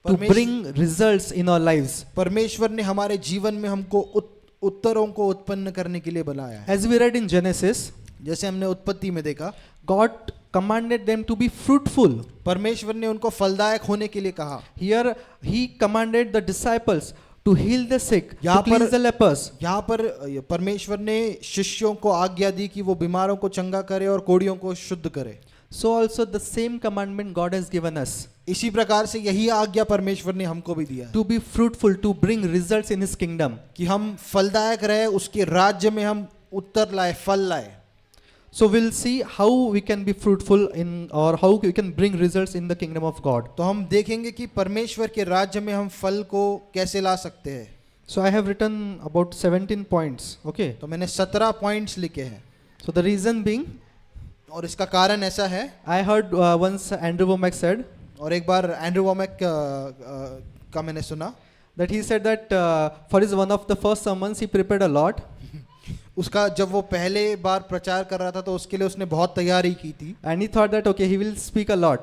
परमेश्वर- bring results in our lives. परमेश्वर ने हमारे जीवन में हमको उत्तरों को उत्पन्न करने के लिए बनाया है। As we read in Genesis, जैसे हमने उत्पत्ति में देखा, God commanded them to be fruitful. परमेश्वर ने उनको फलदायक होने के लिए कहा। Here he commanded the disciples to heal the sick, to यहाँ पर- cleanse the lepers. यहाँ पर परमेश्वर ने शिष्यों को आज्ञा दी कि वो बीमारों को चंगा करे और कोढ़ियों को शुद्ध करे। So also the same commandment God has given us, इसी प्रकार से यही आज्ञा परमेश्वर ने हमको भी दिया है to be fruitful, to bring results in his kingdom. कि हम फलदायक रहे, उसके राज्य में हम उत्तर लाए, फल लाए। So we'll see how we can be fruitful in, or how we can bring results in the kingdom of God. तो हम देखेंगे कि परमेश्वर के राज्य में हम फल को कैसे ला सकते हैं। So I have written about 17 points. Okay. तो मैंने 17 पॉइंट्स लिखे हैं, So the reason being, और इसका कारण ऐसा है, I heard once Andrew Womack said और एक बार एंड्रू वॉमेक का मैंने सुना, that he said that for his one of the first sermons he prepared a lot, उसका जब वो पहले बार प्रचार कर रहा था तो उसके लिए उसने बहुत तैयारी की थी, and he thought that okay he will speak a lot,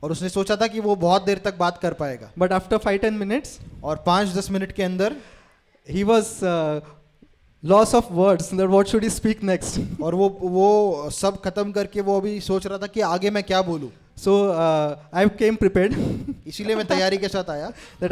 और उसने सोचा था कि वो बहुत देर तक बात कर पाएगा, but after 5-10 minutes और 5-10 मिनट के अंदर he was loss of words, that what should he speak next. और वो सब खत्म करके वो अभी सोच रहा था कि आगे मैं क्या बोलूं। So I came prepared इसीलिए मैं तैयारी के साथ आया। that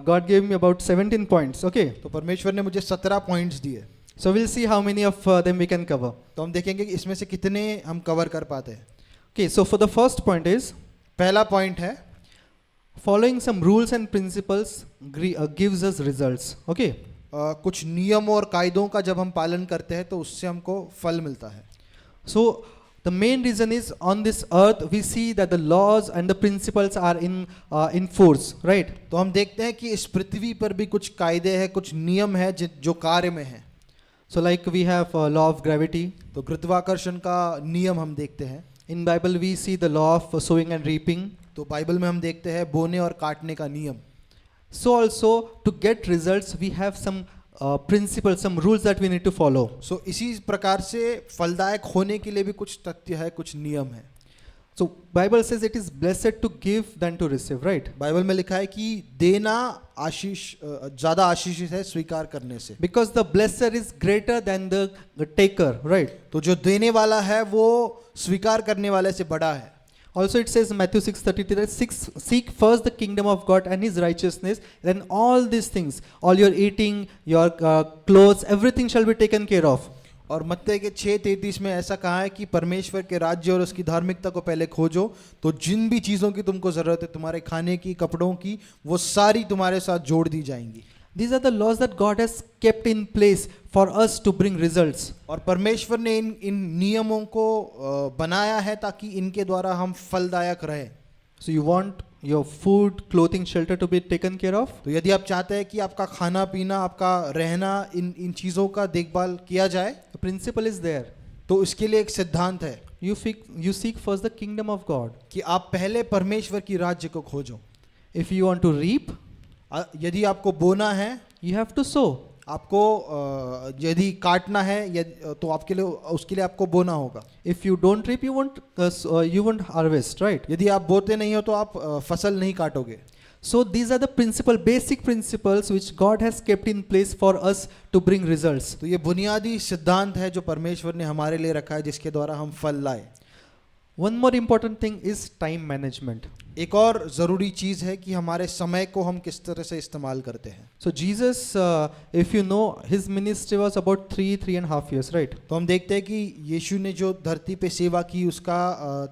God gave me about 17 points. Okay. तो परमेश्वर ने मुझे 17 पॉइंट्स दिए, So we'll see how many of them we can cover. तो हम देखेंगे कि इसमें से कितने हम कवर कर पाते हैं। Okay, so for the first point is पहला पॉइंट है, following some rules and principles gives us results. Okay. कुछ नियम और कायदों का जब हम पालन करते हैं तो उससे हमको फल मिलता है। So the main reason is on this earth we see that the laws and the principles are in force, right? तो हम देखते हैं कि इस पृथ्वी पर भी कुछ कायदे हैं, कुछ नियम है जो कार्य में है। So like we have law of gravity. तो गुरुत्वाकर्षण का नियम हम देखते हैं। In Bible we see the law of sowing and reaping. तो बाइबल में हम देखते हैं बोने और काटने का नियम। So also to get results we have some principles, some rules that we need to follow. सो इसी प्रकार से फलदायक होने के लिए भी कुछ तथ्य है, कुछ नियम है। So Bible says it is blessed to give than to receive, right? Bible में लिखा है कि देना आशीष ज्यादा आशीषित है स्वीकार करने से। Because the blesser is greater than the taker, right? तो जो देने वाला है वो स्वीकार करने वाले से बड़ा है। Also it says Matthew 6:33 that seek first the kingdom of God and his righteousness, then all these things, all your eating, your clothes, everything shall be taken care of. और मत्ती के 6:33 में ऐसा कहा है कि परमेश्वर के राज्य और उसकी धार्मिकता को पहले खोजो तो जिन भी चीज़ों की तुमको ज़रूरत है, तुम्हारे खाने की, कपड़ों की, वो सारी तुम्हारे साथ जोड़ दी जाएंगी। These are the laws that God has kept in place for us to bring results. और परमेश्वर ने इन नियमों को बनाया है ताकि इनके द्वारा हम फलदायक रहे। So you want your food, clothing, shelter to be taken care of? तो यदि आप चाहते हैं कि आपका खाना पीना, आपका रहना, इन चीज़ों का देखभाल किया जाए, The principle is there. तो इसके लिए एक सिद्धांत है You seek first the kingdom of God. कि आप पहले परमेश्वर की राज्य को खोजो। If you want to reap, यदि आपको बोना है, you have to sow. आपको यदि काटना है तो आपके लिए उसके लिए आपको बोना होगा। If you don't reap, you won't harvest, right? यदि आप बोते नहीं हो तो आप फसल नहीं काटोगे। So these are the basic principles which God has kept in place for us to bring results. तो ये बुनियादी सिद्धांत है जो परमेश्वर ने हमारे लिए रखा है जिसके द्वारा हम फल लाए। One more important thing is time management. एक और ज़रूरी चीज़ है कि हमारे समय को हम किस तरह से इस्तेमाल करते हैं। So Jesus, if you know, his ministry was about 3.5 years, right? तो हम देखते हैं कि यीशु ने जो धरती पे सेवा की उसका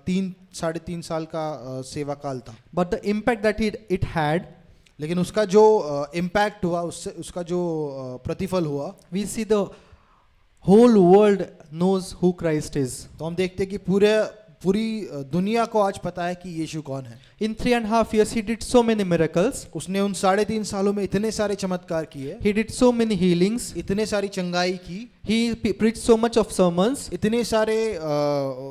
3-3.5 साल का सेवा काल था। But the impact that it had, लेकिन उसका जो इम्पैक्ट हुआ, उससे उसका जो प्रतिफल हुआ, we see the whole world knows who Christ is. तो हम देखते हैं कि पूरी दुनिया को आज पता है कि यीशु कौन है। In 3.5 years, he did so many miracles. उसने उन 3.5 सालों में इतने सारे चमत्कार किए, He did so many healings. इतने सारी चंगाई की, He preached so much of sermons. इतने सारे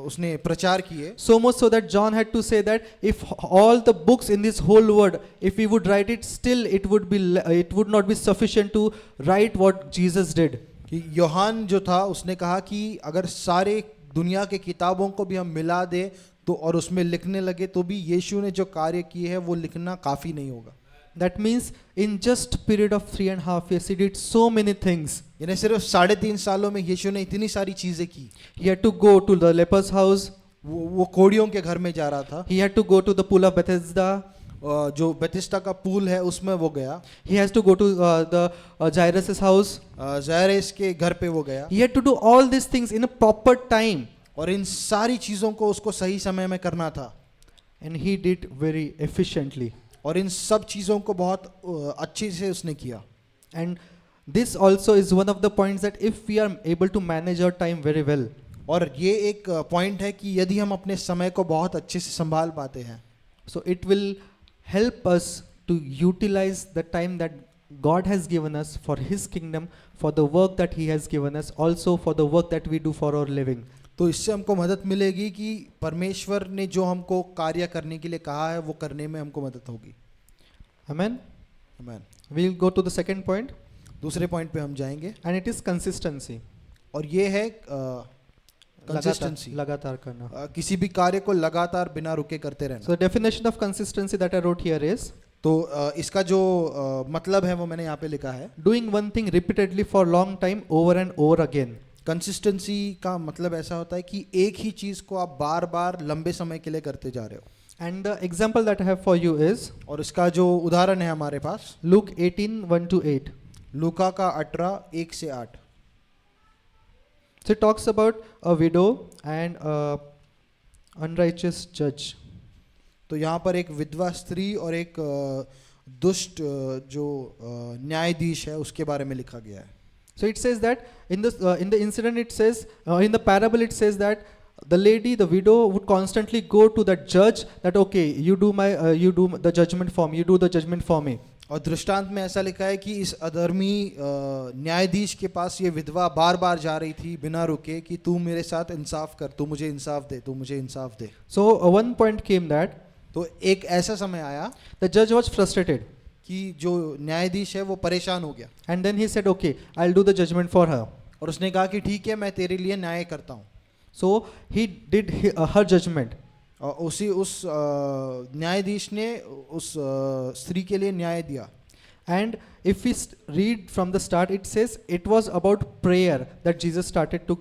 उसने प्रचार किए, So much so that John had to say that if all the books in this whole world, if we would write it, still it would not be sufficient to write what Jesus did. कि यूहान जो था उसने कहा कि अगर सारे दुनिया के किताबों को भी हम मिला दे तो और उसमें लिखने लगे तो भी यीशु ने जो कार्य किए हैं वो लिखना काफ़ी नहीं होगा। That means in just period of 3.5 years, he did so many things. यानी सिर्फ 3.5 सालों में यीशु ने इतनी सारी चीज़ें की। He had to go to the leper's house. वो कोड़ियों के घर में जा रहा था, He had to go to the pool of Bethesda. जो बेथिस्दा का पूल है उसमें वो गया, He has to go to the Jairus' house. ज़ायरेस के घर पे वो गया, He had to do all these things in a proper time. और इन सारी चीज़ों को उसको सही समय में करना था, And he did very efficiently. और इन सब चीज़ों को बहुत अच्छे से उसने किया। And this also is one of the points that if we are able to manage our time very well, और ये एक पॉइंट है कि यदि हम अपने समय को बहुत अच्छे से संभाल पाते हैं so it will help us to utilize the time that God has given us for His kingdom, for the work that He has given us, also for the work that we do for our living. तो इससे हमको मदद मिलेगी कि परमेश्वर ने जो हमको कार्य करने के लिए कहा है वो करने में हमको मदद होगी। Amen. आमीन। We'll go to the second point, दूसरे पॉइंट पे हम जाएंगे, and it is consistency. और ये है कंसिस्टेंसी, लगातार करना. किसी भी कार्य को लगातार बिना रुके करते रहना। So the definition of consistency that I wrote here is तो इसका जो मतलब है वो मैंने यहाँ पे लिखा है, doing one thing repeatedly for long time over and over again. Consistency का मतलब ऐसा होता है कि एक ही चीज़ को आप बार बार लंबे समय के लिए करते जा रहे हो। And the example that I have for you is और इसका जो उदाहरण है हमारे पास, Luke 18:1-8. लूका का 18:1-8। So it talks about a widow and a unrighteous judge. तो यहाँ पर एक विधवा स्त्री और एक दुष्ट जो न्यायाधीश है उसके बारे में लिखा गया है। So it says that in the incident it says in the parable it says that the widow would constantly go to the judge that okay you do the judgment for me, you do the judgment for me. और दृष्टांत में ऐसा लिखा है कि इस अधर्मी न्यायाधीश के पास ये विधवा बार बार जा रही थी बिना रुके कि तू मेरे साथ इंसाफ कर, तू मुझे इंसाफ दे, तू मुझे इंसाफ दे। So one point came that तो एक ऐसा समय आया the judge was frustrated कि जो न्यायाधीश है वो परेशान हो गया, and then he said okay I'll do the judgment for her. और उसने कहा कि ठीक है मैं तेरे लिए न्याय करता हूँ। So he did her judgment. और उस न्यायाधीश ने उस स्त्री के लिए न्याय दिया। And if we read from the start, it says it was about prayer that Jesus started to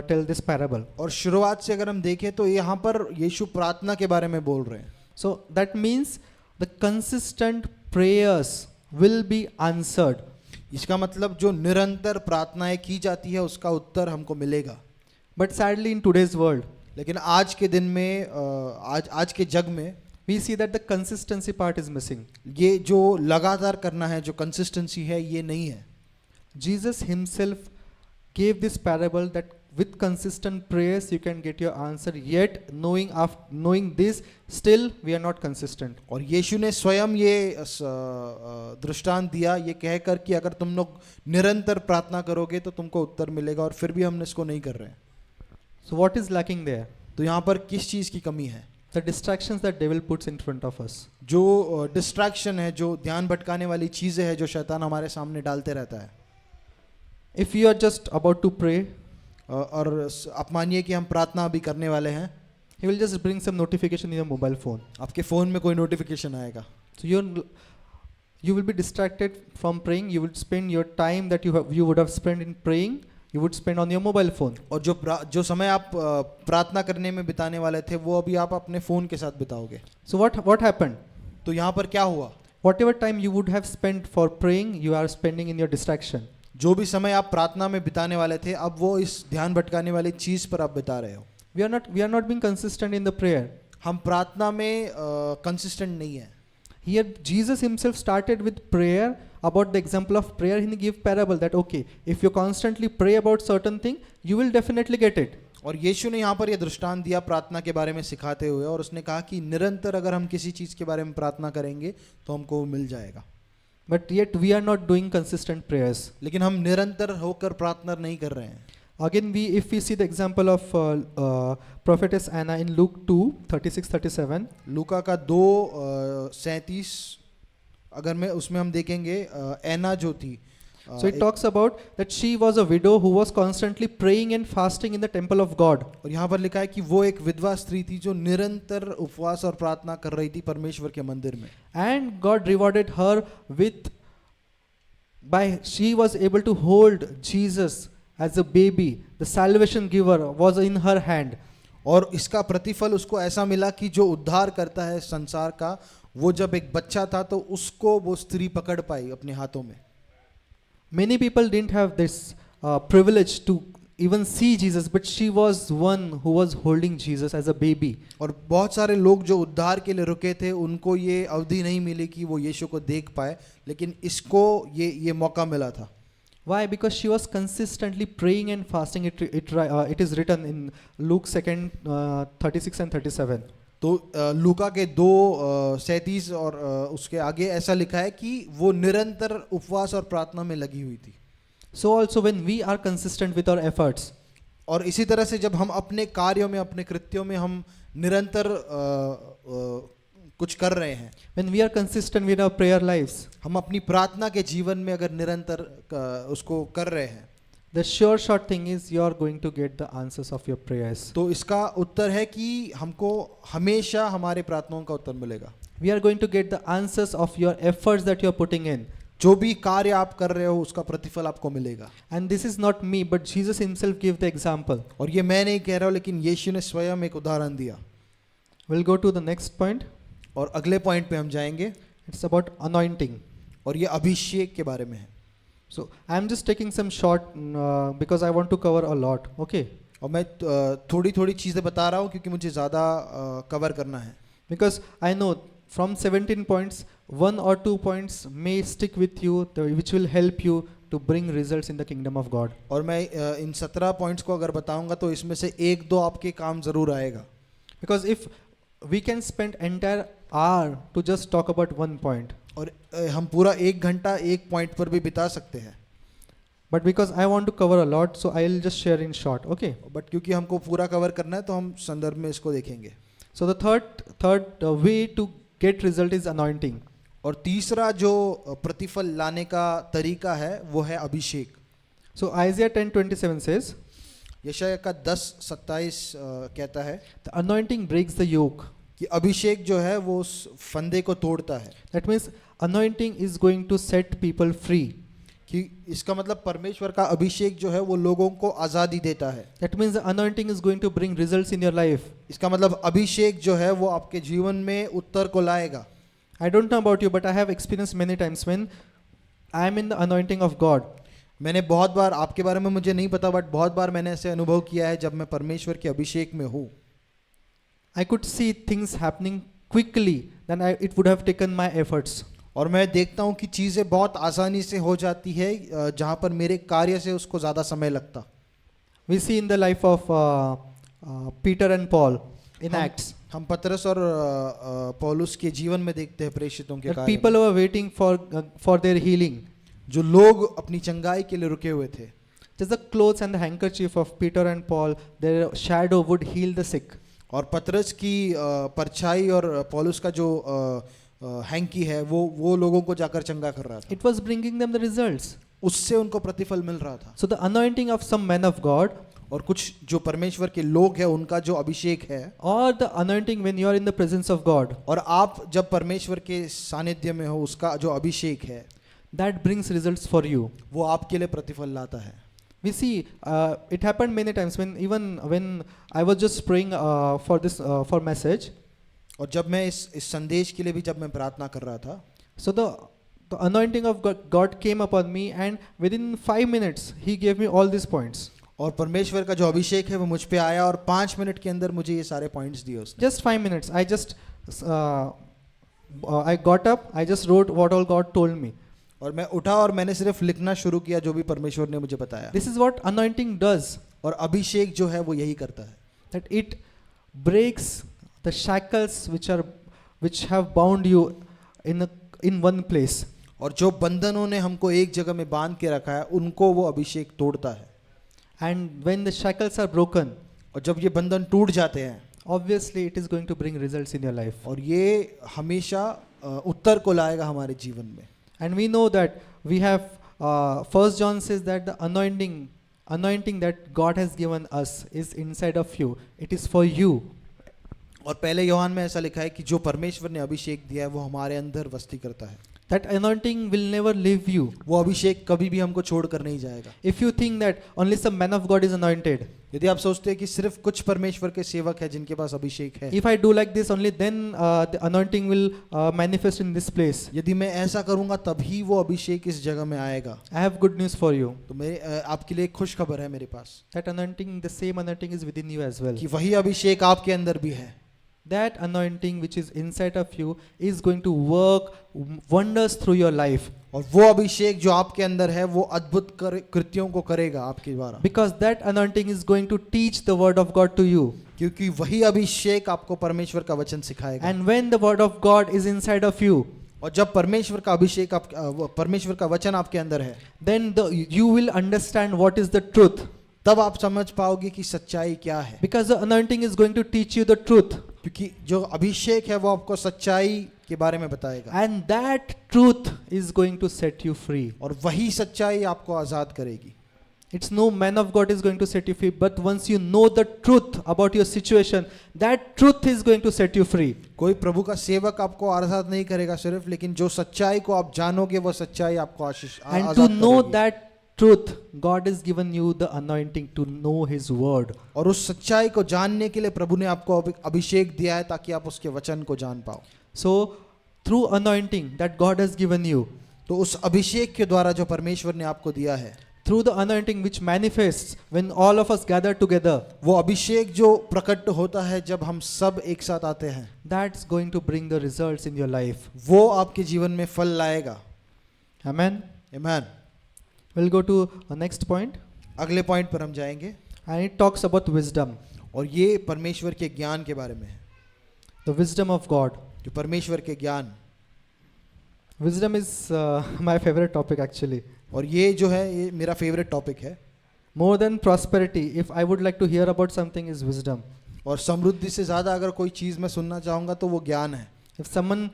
tell this parable. और शुरुआत से अगर हम देखें तो यहाँ पर यीशु प्रार्थना के बारे में बोल रहे हैं। So that means the consistent prayers will be answered. इसका मतलब जो निरंतर प्रार्थनाएं की जाती है उसका उत्तर हमको मिलेगा। But sadly in today's world, लेकिन आज के दिन में आज के जग में we see that the consistency part is missing. ये जो लगातार करना है, जो कंसिस्टेंसी है, ये नहीं है। Jesus himself gave this parable that with consistent prayers you can get your answer, yet knowing this still we are not consistent. और यीशु ने स्वयं ये दृष्टांत दिया ये कहकर कि अगर तुम लोग निरंतर प्रार्थना करोगे तो तुमको उत्तर मिलेगा, और फिर भी हम इसको नहीं कर रहे हैं। So what is lacking there? तो यहाँ पर किस चीज़ की कमी है? The distractions that devil puts in front of us. जो डिस्ट्रैक्शन है, जो ध्यान भटकाने वाली चीज़ें हैं जो शैतान हमारे सामने डालते रहता है। If you are just about to pray, और आप मानिए कि हम प्रार्थना अभी करने वाले हैं, he will just bring some notification in your mobile phone. आपके फ़ोन में कोई नोटिफिकेशन आएगा, So you will be distracted from praying. You will spend your time that you would have spent in praying, you would spend on your mobile phone. और जो समय आप प्रार्थना करने में बिताने वाले थे वो अभी आप अपने फ़ोन के साथ बिताओगे। So what happened? तो यहाँ पर क्या हुआ? Whatever time you would have spent for praying, you are spending in your distraction. जो भी समय आप प्रार्थना में बिताने वाले थे अब वो इस ध्यान भटकाने वाली चीज़ पर आप बिता रहे हो। We are not being consistent in the prayer. हम प्रार्थना में कंसिस्टेंट नहीं है। Here, Jesus himself started with prayer. About the example of prayer, he gave parable that okay, if you constantly pray about certain thing, you will definitely get it. और यीशु ने यहाँ पर यह दृष्टांत दिया प्रार्थना के बारे में सिखाते हुए, और उसने कहा कि निरंतर अगर हम किसी चीज़ के बारे में प्रार्थना करेंगे तो हमको वो मिल जाएगा। But yet we are not doing consistent prayers. लेकिन हम निरंतर होकर प्रार्थना नहीं कर रहे हैं। Again, if we see the example of prophetess Anna in Luke 2:36-37, लूका का 2:37, अगर मैं उसमें हम देखेंगे एना जो थी, so it talks about that she was a widow who was constantly praying and fasting in the temple of God. और यहाँ पर लिखा है कि वो एक विधवा स्त्री थी जो निरंतर उपवास और प्रार्थना कर रही थी परमेश्वर के मंदिर में, And God rewarded her with, she was able to hold Jesus as a baby. The salvation giver was in her hand. और इसका प्रतिफल उसको ऐसा मिला कि जो उद्धार करता है संसार का, वो जब एक बच्चा था तो उसको वो स्त्री पकड़ पाई अपने हाथों में। Many people didn't have this privilege to even see Jesus, but she was one who was holding Jesus as a baby. और बहुत सारे लोग जो उद्धार के लिए रुके थे उनको ये अवधि नहीं मिली कि वो यीशु को देख पाए, लेकिन इसको ये मौका मिला था। Why? Because she was consistently praying and fasting. It is written in Luke 2:36 and 37. तो लूका के 2:37 और उसके आगे ऐसा लिखा है कि वो निरंतर उपवास और प्रार्थना में लगी हुई थी। So also when we are consistent with our efforts, और इसी तरह से जब हम अपने कार्यों में, अपने कृत्यों में हम निरंतर कुछ कर रहे हैं, when we are consistent with our prayer lives, हम अपनी प्रार्थना के जीवन में अगर निरंतर उसको कर रहे हैं, the sure short thing is you are going to get the answers of your prayers. तो इसका उत्तर है कि हमको हमेशा हमारे प्रार्थनाओं का उत्तर मिलेगा। We are going to get the answers of your efforts that you are putting in. जो भी कार्य आप कर रहे हो उसका प्रतिफल आपको मिलेगा। And this is not me, but Jesus himself gave the example. और ये मैं नहीं कह रहा हूँ, लेकिन यीशु ने स्वयं एक उदाहरण दिया। We'll go to the next point. और अगले पॉइंट पे हम जाएंगे, It's about anointing. और ये अभिषेक के बारे में है। So I'm just taking some short because I want to cover a lot. Okay. और मैं थोड़ी थोड़ी चीज़ें बता रहा हूँ क्योंकि मुझे ज़्यादा कवर करना है। Because I know from 17 points, 1 or 2 points may stick with you, which will help you to bring results in the kingdom of God. और मैं इन 17 पॉइंट्स को अगर बताऊंगा तो इसमें से 1-2 आपके काम ज़रूर आएगा। Because if we can spend entire hour to just talk about one point, और हम पूरा 1 घंटा एक पॉइंट पर भी बिता सकते हैं, but because I want to cover a lot, so I'll just share in short. Okay. But क्योंकि हमको पूरा कवर करना है तो हम संदर्भ में इसको देखेंगे। So the third way to get result is anointing. और तीसरा जो प्रतिफल लाने का तरीका है वो है अभिषेक। So Isaiah 10:27 says, यशायाह का 10:27 कहता है the anointing breaks the yoke. कि अभिषेक जो है वो उस फंदे को तोड़ता है। That means anointing is going to set people free. कि इसका मतलब परमेश्वर का अभिषेक जो है वो लोगों को आज़ादी देता है। That means the anointing is going to bring results in your life. इसका मतलब अभिषेक जो है वो आपके जीवन में उत्तर को लाएगा। I don't know about you, but I have experienced many times when I am in the anointing of God. मैंने बहुत बार, आपके बारे में मुझे नहीं पता, बट बहुत बार मैंने ऐसे अनुभव किया है जब मैं परमेश्वर के अभिषेक में हूँ। I could see things happening quickly than it would have taken my efforts. और मैं देखता हूँ कि चीज़ें बहुत आसानी से हो जाती है जहाँ पर मेरे कार्य से उसको ज़्यादा समय लगता। We see in the life of Peter and Paul in Acts. हम पतरस और पौलुस के जीवन में देखते हैं प्रेषितों के That कार्य people में, were waiting for their healing. जो लोग अपनी चंगाई के लिए रुके हुए थे। Just the clothes and the handkerchief of Peter and Paul, their shadow would heal the sick. और पतरस की परछाई और पौलुस का जो हैंकी है वो लोगों को जाकर चंगा कर रहा था। It was bringing them the results. उससे उनको प्रतिफल मिल रहा था। So the anointing of some men of God, और कुछ जो परमेश्वर के लोग हैं उनका जो अभिषेक है, or the anointing when you are in the presence of God, और आप जब परमेश्वर के सानिध्य में हो उसका जो अभिषेक है, that brings results for you. वो आपके लिए प्रतिफल लाता है। We see it happened many times when I was just praying for this for message. और जब मैं इस संदेश के लिए भी जब मैं प्रार्थना कर रहा था, So the anointing of God came upon me, and within 5 minutes He gave me all these points. और परमेश्वर का जो अभिषेक है वो मुझ पे आया और 5 मिनट के अंदर मुझे ये सारे पॉइंट्स दिए उसने। Just 5 minutes. I just I got up, I just wrote what all God told me. और मैं उठा और मैंने सिर्फ लिखना शुरू किया जो भी परमेश्वर ने मुझे बताया। This is what anointing does, और अभिषेक जो है वो यही करता है, that it breaks the shackles which have bound you in one place. और जो बंधनों ने हमको एक जगह में बांध के रखा है उनको वो अभिषेक तोड़ता है। And when the shackles are broken, और जब ये बंधन टूट जाते हैं, obviously it is going to bring results in your life. और ये हमेशा उत्तर को लाएगा हमारे जीवन में। And we know that we have, First John says that the anointing that God has given us is inside of you. It is for you. और पहले यूहन्ना में ऐसा लिखा है कि जो परमेश्वर ने अभिषेक दिया है वो हमारे अंदर वस्ती करता है। That anointing will never leave you. वो अभिषेक कभी भी हमको छोड़कर नहीं जाएगा। If you think that only some man of God is anointed, यदि आप सोचते हैं कि सिर्फ कुछ परमेश्वर के सेवक हैं जिनके पास अभिषेक है, if I do like this only then the anointing will manifest in this place. यदि मैं ऐसा करूंगा तभी वो अभिषेक इस जगह में आएगा। I have good news for you. तो मेरे आपके लिए एक खुश खबर है मेरे पास That anointing, the same anointing is within you as well. कि वही अभिषेक आपके अंदर भी है। That anointing which is inside of you is going to work wonders through your life. और वो अभिषेक जो आपके अंदर है वो अद्भुत कृत्यों को करेगा आपके द्वारा। Because that anointing is going to teach the word of God to you. क्योंकि वही अभिषेक आपको परमेश्वर का वचन सिखाएगा। And when the word of God is inside of you, और जब परमेश्वर का अभिषेक परमेश्वर का वचन आपके अंदर है, then you will understand what is the truth. तब आप समझ पाओगे कि सच्चाई क्या है। Because the anointing is going to teach you the truth. क्योंकि जो अभिषेक है वो आपको सच्चाई के बारे में बताएगा। And that truth is going to set you free. और वही सच्चाई आपको आजाद करेगी। It's no man of God is going to set you free, but once you know the truth about your situation, that truth is going to set you free. कोई प्रभु का सेवक आपको आजाद नहीं करेगा सिर्फ, लेकिन जो सच्चाई को आप जानोगे वो सच्चाई आपको And आजाद to know करेगी। that truth, God has given you the anointing to know His word. और उस सच्चाई को जानने के लिए प्रभु ने आपको अभिषेक दिया है ताकि आप उसके वचन को जान पाओ। So through anointing that God has given you, तो उस अभिषेक के द्वारा जो परमेश्वर ने आपको दिया है, through the anointing which manifests when all of us gather together, वो अभिषेक जो प्रकट होता है जब हम सब एक साथ आते हैं, that's going to bring the results in your life. वो आपके जीवन में फल लाएगा। Amen. आमीन। We'll go to the next point, अगले पॉइंट पर हम जाएंगे and it talks about wisdom. और ये परमेश्वर के ज्ञान के बारे में है। The wisdom of God. जो परमेश्वर के ज्ञान, Wisdom is my favorite topic actually. और ये जो है ये मेरा फेवरेट टॉपिक है। More than prosperity, if I would like to hear about something, is wisdom. और समृद्धि से ज़्यादा अगर कोई चीज़ मैं सुनना चाहूँगा तो वो ज्ञान है। If someone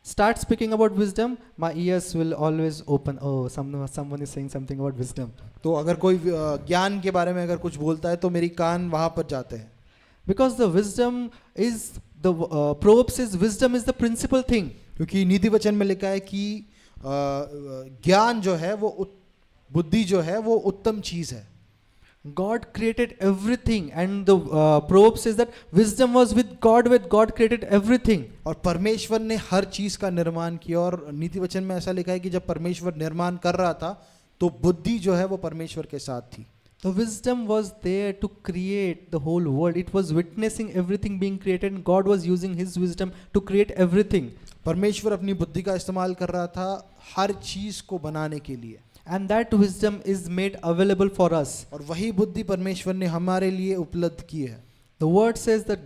starts speaking about wisdom, my ears will always open. Oh, someone is saying something about wisdom. तो अगर कोई ज्ञान के बारे में अगर कुछ बोलता है तो मेरी कान वहाँ पर जाते हैं। Because the wisdom is the Proverbs says wisdom is the principal thing. क्योंकि नीति वचन में लिखा है कि ज्ञान जो है वो बुद्धि जो है वो उत्तम चीज़ है। God created everything, and the Proverbs says that wisdom was with God created everything. और परमेश्वर ने हर चीज़ का निर्माण किया, और नीति वचन में ऐसा लिखा है कि जब परमेश्वर निर्माण कर रहा था तो बुद्धि जो है वो परमेश्वर के साथ थी। The wisdom was there to create the whole world. It was witnessing everything being created, and God was using His wisdom to create everything. परमेश्वर अपनी बुद्धि का इस्तेमाल कर रहा था हर चीज़ को बनाने के लिए, And that wisdom is made available for us. और वही बुद्धि परमेश्वर ने हमारे लिए उपलब्ध की है। The word says that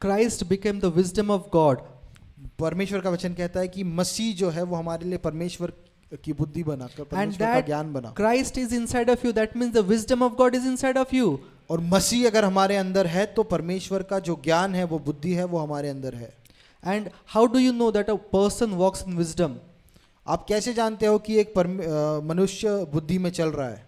Christ became the wisdom of God. परमेश्वर का वचन कहता है कि मसीह जो है वो हमारे लिए परमेश्वर की बुद्धि बनाकर And परमेश्वर का that ज्ञान बना। Christ is inside of you. That means the wisdom of God is inside of you. और मसीह अगर हमारे अंदर है तो परमेश्वर का जो ज्ञान है वो बुद्धि है वो हमारे अंदर है। And how do you know that a person walks in wisdom? आप कैसे जानते हो कि एक मनुष्य बुद्धि में चल रहा है?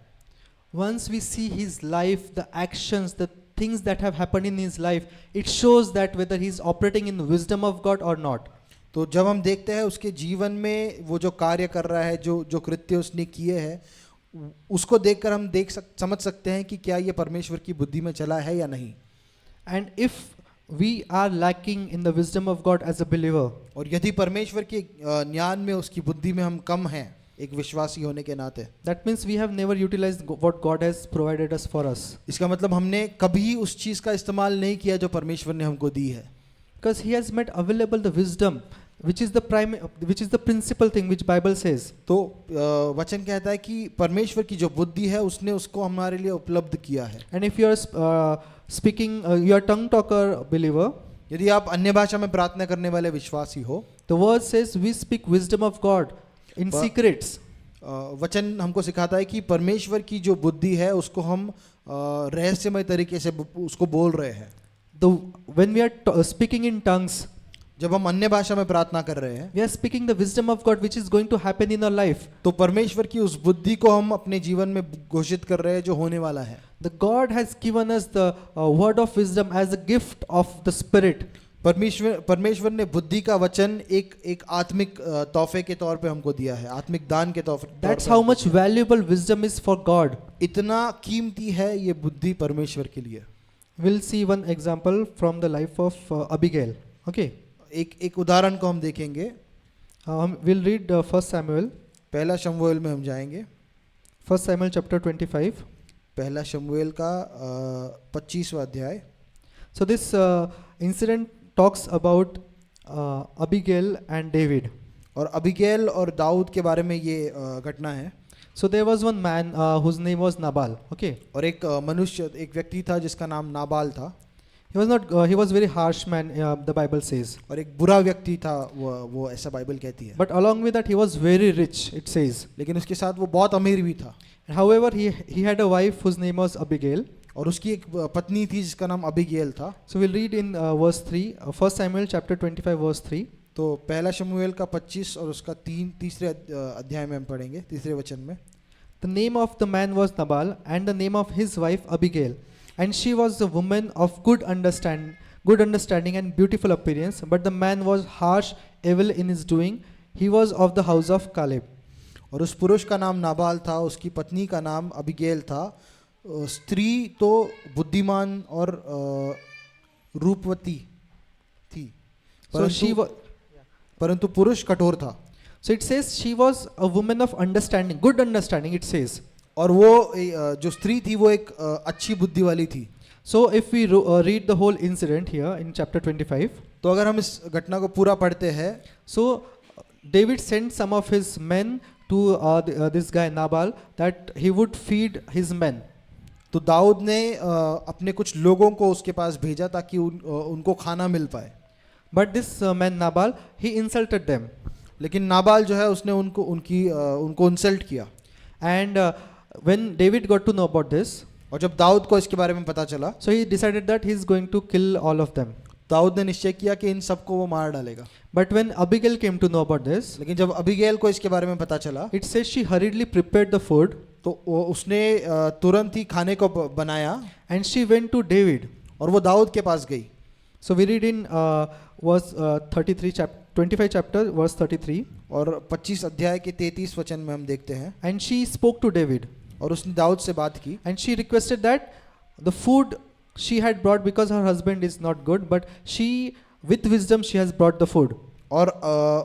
Once we see his life, the actions, the things that have happened in his life, it shows that whether he is operating in wisdom of God or not. तो जब हम देखते हैं उसके जीवन में वो जो कार्य कर रहा है, जो कृत्य उसने किए हैं, उसको देखकर हम समझ सकते हैं कि क्या ये परमेश्वर की बुद्धि में चला है या नहीं। And if we are lacking in the wisdom of God as a believer, और यदि परमेश्वर के ज्ञान में उसकी बुद्धि में हम कम हैं एक विश्वासी होने के नाते, that means we have never utilized what God has provided us for us. इसका मतलब हमने कभी उस चीज़ का इस्तेमाल नहीं किया जो परमेश्वर ने हमको दी है। Because he has made available the wisdom which is the principal thing which Bible says. तो वचन कहता है कि परमेश्वर की जो बुद्धि है उसने उसको हमारे लिए उपलब्ध किया है. And if you are speaking, you are tongue talker believer, यदि आप अन्य भाषा में प्रार्थना करने वाले विश्वासी हो, the word says we speak wisdom of God in secrets. वचन हमको सिखाता है कि परमेश्वर की जो बुद्धि है उसको हम रहस्यमय तरीके से उसको बोल रहे हैं. When we are speaking in tongues, जब हम अन्य भाषा में प्रार्थना कर रहे हैं we are speaking the wisdom of God which is going to happen in our life. तो परमेश्वर की उस बुद्धि को हम अपने जीवन में घोषित कर रहे हैं जो होने वाला है. The God has given us the word of wisdom as a gift of the Spirit. परमेश्वर ने बुद्धि का वचन एक आत्मिक तोहफे के तौर पे हमको दिया है, आत्मिक दान के तौर पे. That's how much valuable wisdom is for God. इतना कीमती है ये बुद्धि परमेश्वर के लिए. We'll see one example from the life of Abigail. Okay. एक उदाहरण को हम देखेंगे. We'll read 1 Samuel. पहला शमूएल में हम जाएंगे. 1 Samuel chapter 25. पहला शमूएल का 25वां अध्याय. So this incident talks about Abigail and David. और अबीगैल और दाऊद के बारे में ये घटना है. So there was one man whose name was Nabal. Okay. और एक मनुष्य, एक व्यक्ति था जिसका नाम नाबाल था. He was very harsh man, the Bible says. और एक बुरा व्यक्ति था, वो ऐसा बाइबल कहती है. But along with that he was very rich, it says. लेकिन उसके साथ वो बहुत अमीर भी था. However, he had a wife whose name was Abigail. और उसकी एक पत्नी थी जिसका नाम अबीगैल था. So we'll read in verse 3, 1 Samuel chapter 25 verse 3. तो पहला शमूएल का 25 और उसका तीसरे अध्याय में हम पढ़ेंगे, तीसरे वचन में. The name of the man was Nabal, and the name of his wife Abigail, and she was a woman of good understanding and beautiful appearance. But the man was harsh, evil in his doing. He was of the house of Caleb. और उस पुरुष का नाम नाबाल था, उसकी पत्नी का नाम अबीगैल था. स्त्री तो बुद्धिमान और रूपवती थी, परंतु पुरुष कठोर था. So it says she was a woman of understanding, good understanding, it says. और वो जो स्त्री थी वो एक अच्छी बुद्धि वाली थी. So if we read the whole incident here in chapter 25, तो अगर हम इस घटना को पूरा पढ़ते हैं, so David sent some of his men to this guy Nabal that he would feed his men. तो दाऊद ने अपने कुछ लोगों को उसके पास भेजा ताकि उनको खाना मिल पाए. But this man Nabal, he insulted them. लेकिन नाबाल जो है उसने उनको इंसल्ट किया. And when David got to know about this, और जब दाऊद को इसके बारे में पता चला, so he decided that he is going to kill all of them. Dawood ने निश्चय किया कि इन सबको वो मार डालेगा. But when Abigail came to know about this, लेकिन जब अबीगैल को इसके बारे में पता चला, it says she hurriedly prepared the food, तो उसने तुरंत ही खाने को बनाया, and she went to David. और वो दाऊद के पास गई. So we read in verse 25 chapter verse 33. और 25 अध्याय के 33 वचन में हम देखते हैं. And she spoke to David. और उसने दाऊद से बात की. And she requested that the food she had brought, because her husband is not good, but she with wisdom she has brought the food. और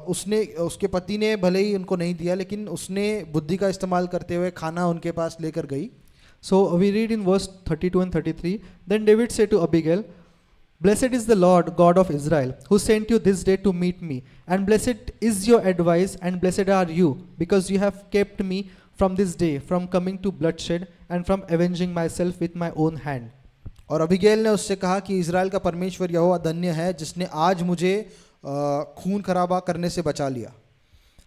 उसके पति ने भले ही उनको नहीं दिया, लेकिन उसने बुद्धि का इस्तेमाल करते हुए खाना उनके पास लेकर गई. So we read in verse 32 and 33. Then David said to Abigail, "Blessed is the Lord God of Israel, who sent you this day to meet me. And blessed is your advice, and blessed are you, because you have kept me from this day, from coming to bloodshed, and from avenging myself with my own hand." और Abigail ने उससे कहा कि Israel का परमेश्वर यहोवा धन्य है जिसने आज मुझे खून खराबा करने से बचा लिया.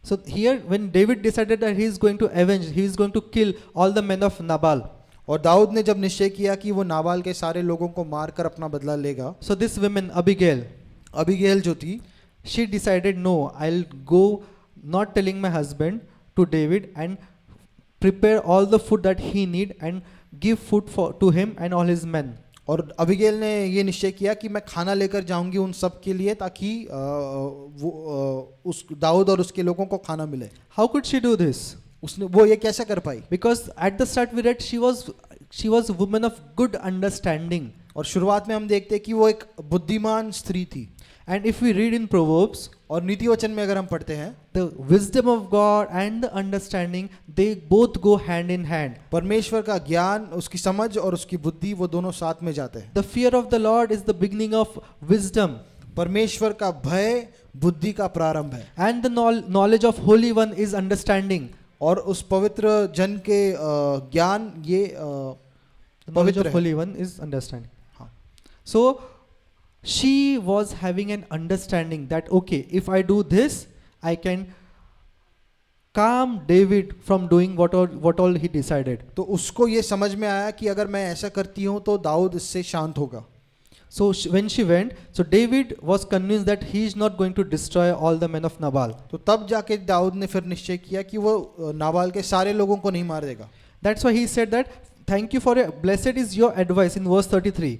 So here when David decided that he is going to avenge, he is going to kill all the men of Nabal. और दाऊद ने जब निश्चय किया कि वो नाबाल के सारे लोगों को मारकर अपना बदला लेगा, So this woman Abigail, Abigail जो थी, she decided, no, I'll go not telling my husband to David, and prepare all the food that he need and give food to him and all his men. और Abigail ने ये निश्चय किया कि मैं खाना लेकर जाऊंगी उन सब के लिए ताकि उस दाऊद और उसके लोगों को खाना मिले. How could she do this? वो ये कैसे कर पाई? Because at the start we read she was a woman of good understanding. और शुरुआत में हम देखते हैं कि वो एक बुद्धिमान स्त्री थी. And if we read in Proverbs, और नीति वचन में अगर हम पढ़ते हैं, the wisdom of God and the understanding, they both go hand in hand. परमेश्वर का ज्ञान, उसकी समझ और उसकी बुद्धि वो दोनों साथ में जाते हैं. The fear of the Lord is the beginning of wisdom. परमेश्वर का भय बुद्धि का प्रारंभ है, and the knowledge of Holy One is understanding. और उस पवित्र जन के ज्ञान ये The knowledge पवित्र of है। Holy One is understanding. हाँ। So she was having an understanding that okay, if I do this, I can calm David from doing what all he decided. तो उसको ये समझ में आया कि अगर मैं ऐसा करती हूँ तो दाऊद इससे शांत होगा। So when she went, so David was convinced that he is not going to destroy all the men of Nabal. तो तब जाके दाऊद ने फिर निश्चय किया कि वो नाबाल के सारे लोगों को नहीं मार देगा। That's why he said that, thank you for your, blessed is your advice in verse 33.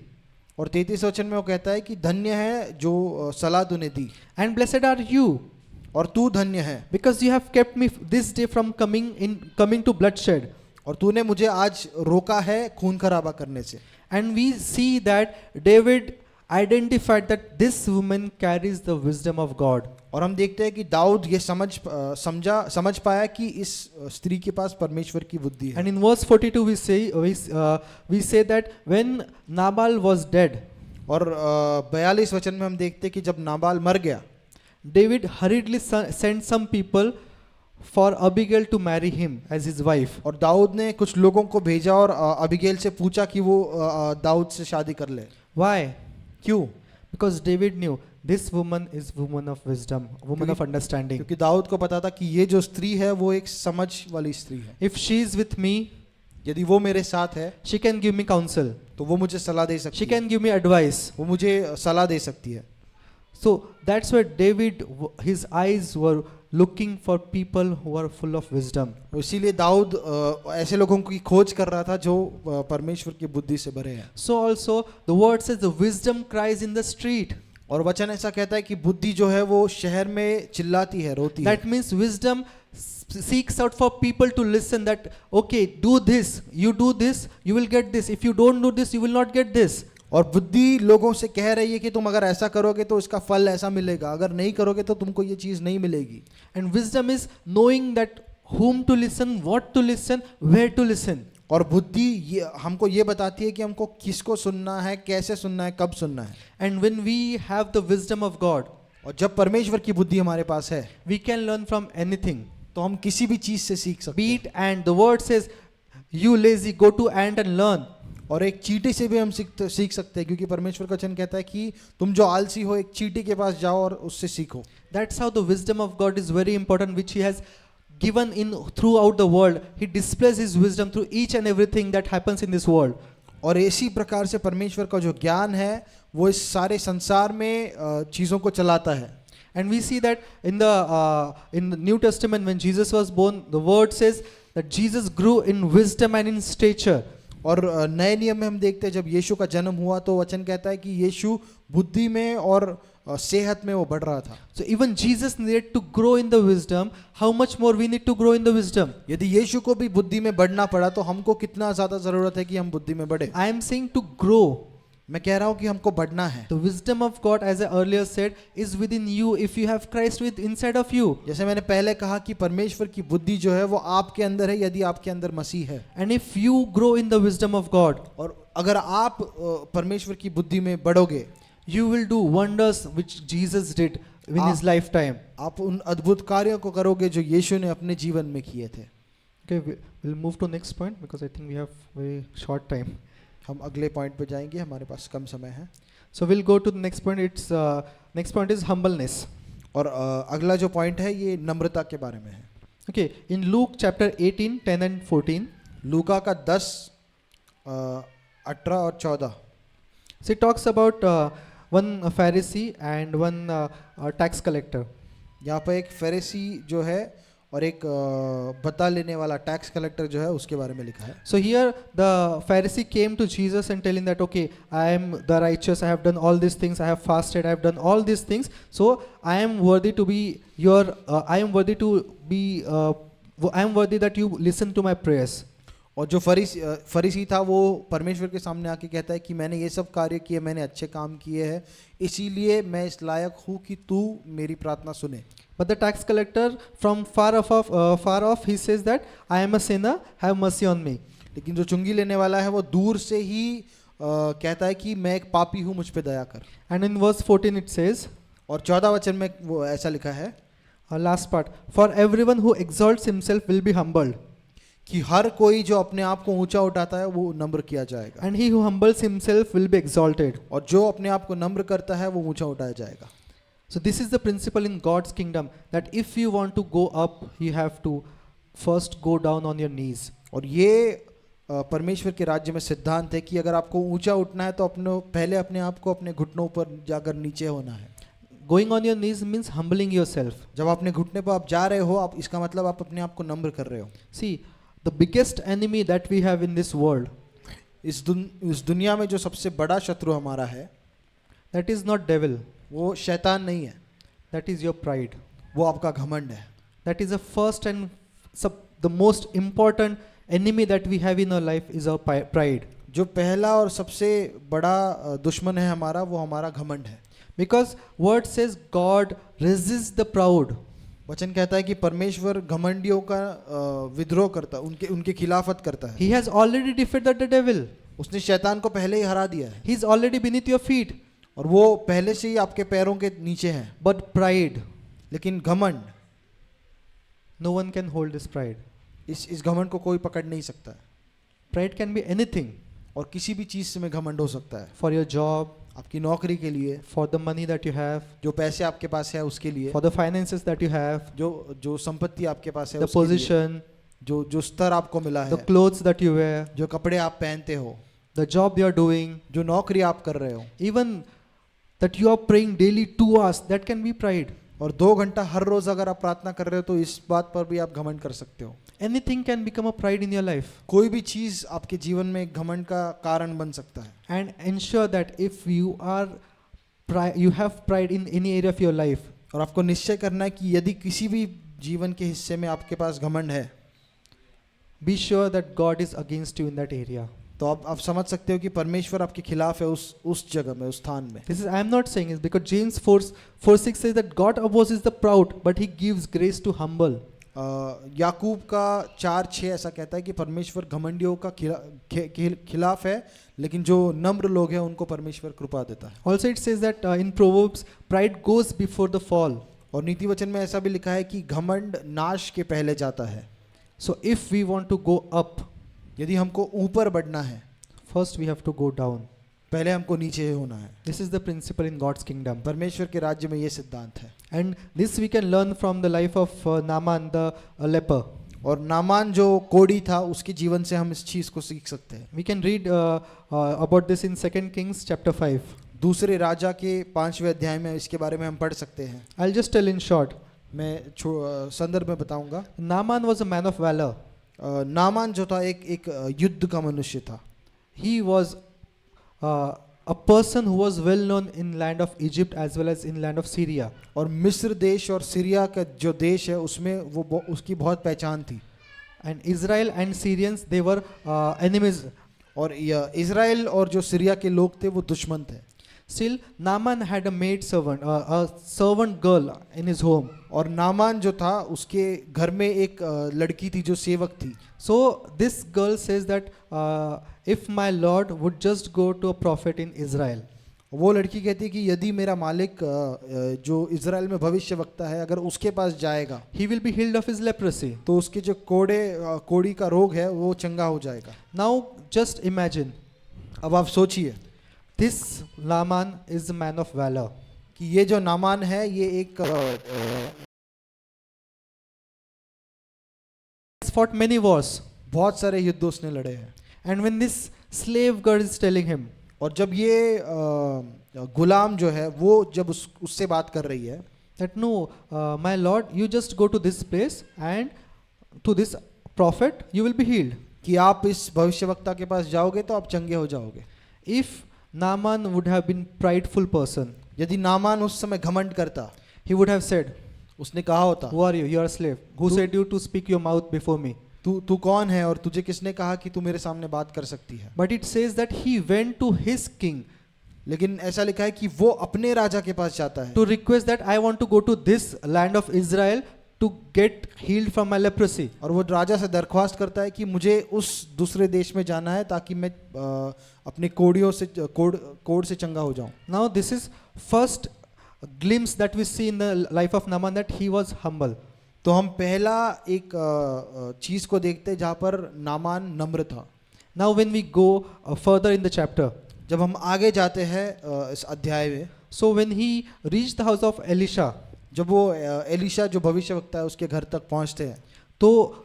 और 33 वचन में वो कहता है कि धन्य है जो सलाह तूने दी, And blessed are you, और तू धन्य है because you have kept me this day from coming to bloodshed. और तूने मुझे आज रोका है खून खराबा करने से। And we see that David identified that this woman carries the wisdom of God. और हम देखते हैं कि दाऊद ये समझ पाया कि इस स्त्री के पास परमेश्वर की बुद्धि है। And in verse 42 we say that when Nabal was dead, और 42 वचन में हम देखते हैं कि जब नाबाल मर गया, David hurriedly sent some people for Abigail to marry him as his wife. और दाऊद ने कुछ लोगों को भेजा और अबीगैल से पूछा कि वो दाऊद से शादी कर ले। Why? क्यों? Because David knew this woman is woman of wisdom, woman of understanding. क्योंकि दाऊद को पता था कि ये जो स्त्री है वो एक समझ वाली स्त्री है। If she is with me, यदि वो मेरे साथ है she can give me counsel. तो वो मुझे सलाह दे सकती She है, can give me advice. वो मुझे सलाह दे सकती है। So that's why David, his eyes were looking for people who are full of wisdom. इसीलिए दाऊद ऐसे लोगों की खोज कर रहा था जो परमेश्वर की बुद्धि से भरे हैं। So also the word says the wisdom cries in the street. और वचन ऐसा कहता है कि बुद्धि जो है वो शहर में चिल्लाती है, रोती है। That means wisdom seeks out for people to listen that okay, do this, you do this, you will get this. If you don't do this, you will not get this. और बुद्धि लोगों से कह रही है कि तुम अगर ऐसा करोगे तो इसका फल ऐसा मिलेगा, अगर नहीं करोगे तो तुमको ये चीज नहीं मिलेगी। And wisdom is knowing that whom to listen, what to listen, where to listen. और बुद्धि ये हमको ये बताती है कि हमको किसको सुनना है, कैसे सुनना है, कब सुनना है। And when we have the wisdom of God, और जब परमेश्वर की बुद्धि हमारे पास है we can learn from anything. तो हम किसी भी चीज से सीख सकते Be हैं। it ant. The word says, you lazy, go to ant and learn. और एक चींटी से भी हम सीख सकते हैं, क्योंकि परमेश्वर का वचन कहता है कि तुम जो आलसी हो एक चींटी के पास जाओ और उससे सीखो। That's how the wisdom of God is very important, which He has given in throughout the world. He displays His wisdom through each and everything that happens in this world. और इसी प्रकार से परमेश्वर का जो ज्ञान है वो इस सारे संसार में चीज़ों को चलाता है। And we see that in the New Testament when Jesus was born, the word says that Jesus grew in wisdom and in stature. और नए नियम में हम देखते हैं जब यीशु का जन्म हुआ तो वचन कहता है कि यीशु बुद्धि में और सेहत में वो बढ़ रहा था। So even Jesus needed to grow in the wisdom. How much more we need to grow in the wisdom? यदि यीशु को भी बुद्धि में बढ़ना पड़ा तो हमको कितना ज़्यादा ज़रूरत है कि हम बुद्धि में बढ़े। I am saying to grow. मैं कह रहा हूँ कि हमको बढ़ना है। The wisdom of God, as I earlier said, is within you if you have Christ with inside of you. जैसे मैंने पहले कहा कि परमेश्वर की बुद्धि जो है वो आपके अंदर है यदि आपके अंदर मसीह है। And if you grow in the wisdom of God, और अगर आप परमेश्वर की बुद्धि में बढ़ोगे, you will do wonders which Jesus did in His lifetime. आप उन अद्भुत कार्यों को करोगे जो यीशु ने अपने जीवन में किए थे। Okay, we'll move to next point because I think we have very short time. हम अगले पॉइंट पे जाएंगे, हमारे पास कम समय है। So we'll go to the next point. Next point is humbleness. और अगला जो पॉइंट है ये नम्रता के बारे में है। Okay, in Luke chapter 18, 10 and 14. लूका का 10, 18 और 14। So it talks about one Pharisee and one tax collector. यहाँ पर एक फरीसी जो है और एक बता लेने वाला टैक्स कलेक्टर जो है उसके बारे में लिखा है। So here the Pharisee came to Jesus and telling that okay, I am the righteous, I have done all these things, I have fasted, I have done all these things, so I am worthy to be I am worthy that you listen to my prayers. और जो फरीसी था वो परमेश्वर के सामने आके कहता है कि मैंने ये सब कार्य किए, मैंने अच्छे काम किए हैं, इसीलिए मैं इस लायक हूँ कि तू मेरी प्रार्थना सुने। But the tax collector from far off he says that I am a sinner, have mercy on me. लेकिन जो चुंगी लेने वाला है वो दूर से ही कहता है कि मैं एक पापी हूँ, मुझ पे दया कर। And in verse 14 it says, और 14 वचन में वो ऐसा लिखा है last part, for everyone who exalts himself will be humbled, कि हर कोई जो अपने आप को ऊंचा उठाता है वो नम्र किया जाएगा, and he who humbles himself will be exalted. और जो अपने आप को नम्र करता है वो ऊंचा उठाया जाएगा। So this is the principle in God's kingdom, that if you want to go up, you have to first go down on your knees. और ये परमेश्वर के राज्य में सिद्धांत है कि अगर आपको ऊंचा उठना है तो पहले अपने आप को अपने घुटनों पर जाकर नीचे होना है। Going on your knees means humbling yourself. जब अपने घुटने पर आप जा रहे हो, आप इसका मतलब आप अपने आप को नम्र कर रहे हो। See, the biggest enemy that we have in this world, इस दुनिया में जो सबसे बड़ा शत्रु हमारा है that is not devil, वो शैतान नहीं है, that is your pride. वो आपका घमंड है। That is the first and the most important enemy that we have in our life is our pride. जो पहला और सबसे बड़ा दुश्मन है हमारा, वो हमारा घमंड है। Because word says God resists the proud. वचन कहता है कि परमेश्वर घमंडियों का विद्रोह करता, उनके खिलाफत करता है। He has already defeated the devil. उसने शैतान को पहले ही हरा दिया है, He is already beneath your feet. और वो पहले से ही आपके पैरों के नीचे है। But pride, लेकिन घमंड, no one can hold this pride. इस घमंड को कोई पकड़ नहीं सकता है। Pride can be anything. और किसी भी चीज से में घमंड हो सकता है। For your job, आपकी नौकरी के लिए, for the money that you have, जो पैसे आपके पास है उसके लिए, for the finances that you have, जो संपत्ति आपके पास है the उसके लिए, position, जो स्तर आपको मिला the है, clothes that you wear, जो कपड़े आप पहनते हो, the job you are doing, जो नौकरी आप कर रहे हो, even that you are praying daily 2 hours, that can be pride. और 2 घंटा हर रोज अगर आप प्रार्थना कर रहे हो तो इस बात पर भी आप घमंड कर सकते हो। Anything can become a pride in your life. कोई भी चीज आपके जीवन में एक घमंड का कारण बन सकता है। And ensure that if you have pride in any area of your life, और आपको निश्चय करना है कि यदि किसी भी जीवन के हिस्से में आपके पास घमंड है, be sure that God is against you in that area. तो आप समझ सकते हो कि परमेश्वर आपके खिलाफ है उस जगह में, उस स्थान में। This is, I am not saying it, because James 4:6 says that God opposes the proud, but He gives grace to humble. याकूब का 4:6 ऐसा कहता है कि परमेश्वर घमंडियों का खिलाफ है, लेकिन जो नम्र लोग हैं उनको परमेश्वर कृपा देता है। Also it says that in Proverbs, pride goes before the fall. और नीति वचन में ऐसा भी लिखा है कि घमंड नाश के पहले जाता है। So if we want to go up, यदि हमको ऊपर बढ़ना है, first we have to go down. पहले हमको नीचे होना है। This is the principle in God's kingdom. परमेश्वर के राज्य में ये सिद्धांत है। And this we can learn from the life of Naaman the leper. और नामान जो कोढ़ी था, उसके जीवन से हम इस चीज को सीख सकते हैं। We can read about this in 2 Kings chapter 5. दूसरे राजा के 5वें अध्याय में इसके बारे में हम पढ़ सकते हैं। I'll just tell in short. मैं संदर्भ में बताऊंगा। Naaman was a man of valor. Naaman जो था एक युद्ध का मनुष्य था। He was a person who was well known in land of Egypt as well as in land of Syria. और मिस्र देश और सीरिया का जो देश है उसमें वो उसकी बहुत पहचान थी। And Israel and Syrians, they were enemies. और इज़राइल और जो सीरिया के लोग थे वो दुश्मन थे। Still, Naaman had a maid servant, a servant girl in his home. और नामान जो था उसके घर में एक लड़की थी जो सेवक थी। So this girl says that if my Lord would just go to a prophet in Israel, वो लड़की कहती है कि यदि मेरा मालिक जो इज़राइल में भविष्य वक्ता है अगर उसके पास जाएगा, he will be healed of his leprosy. तो उसके जो कोढ़ी का रोग है वो चंगा हो जाएगा। Now just imagine, अब आप सोचिए this Naaman is a man of valor. कि ये जो नामान है ये एक He's fought many wars. बहुत सारे युद्ध उसने लड़े हैं। And when this slave girl is telling him, और जब ये गुलाम जो है वो जब उससे बात कर रही है that no, my Lord, you just go to this place and to this prophet, you will be healed. कि आप इस भविष्यवक्ता के पास जाओगे तो आप चंगे हो जाओगे। If Naaman would have been prideful person, यदि नामान उस समय घमंड करता, he would have said, उसने कहा होता, who are you? You are a slave. Who said you to speak your mouth before me? तू कौन है और तुझे किसने कहा कि तू मेरे सामने बात कर सकती है। But it says that he went to his king लेकिन ऐसा लिखा है कि वो अपने राजा के पास जाता है to request that I want to go to this land of Israel to get healed from my leprosy. और वो राजा से दरख्वास्त करता है कि मुझे उस दूसरे देश में जाना है ताकि मैं अपनी कोड़ से चंगा हो जाऊं. Now this is first glimpse that we see in the life of Naaman, that he was humble. तो हम पहला एक चीज को देखते हैं जहाँ पर नामान नम्र था. Now when we go further in the chapter, जब हम आगे जाते हैं इस अध्याय में, so when he reached the house of Elisha, जब वो एलिशा जो भविष्यवक्ता है उसके घर तक पहुंचते हैं,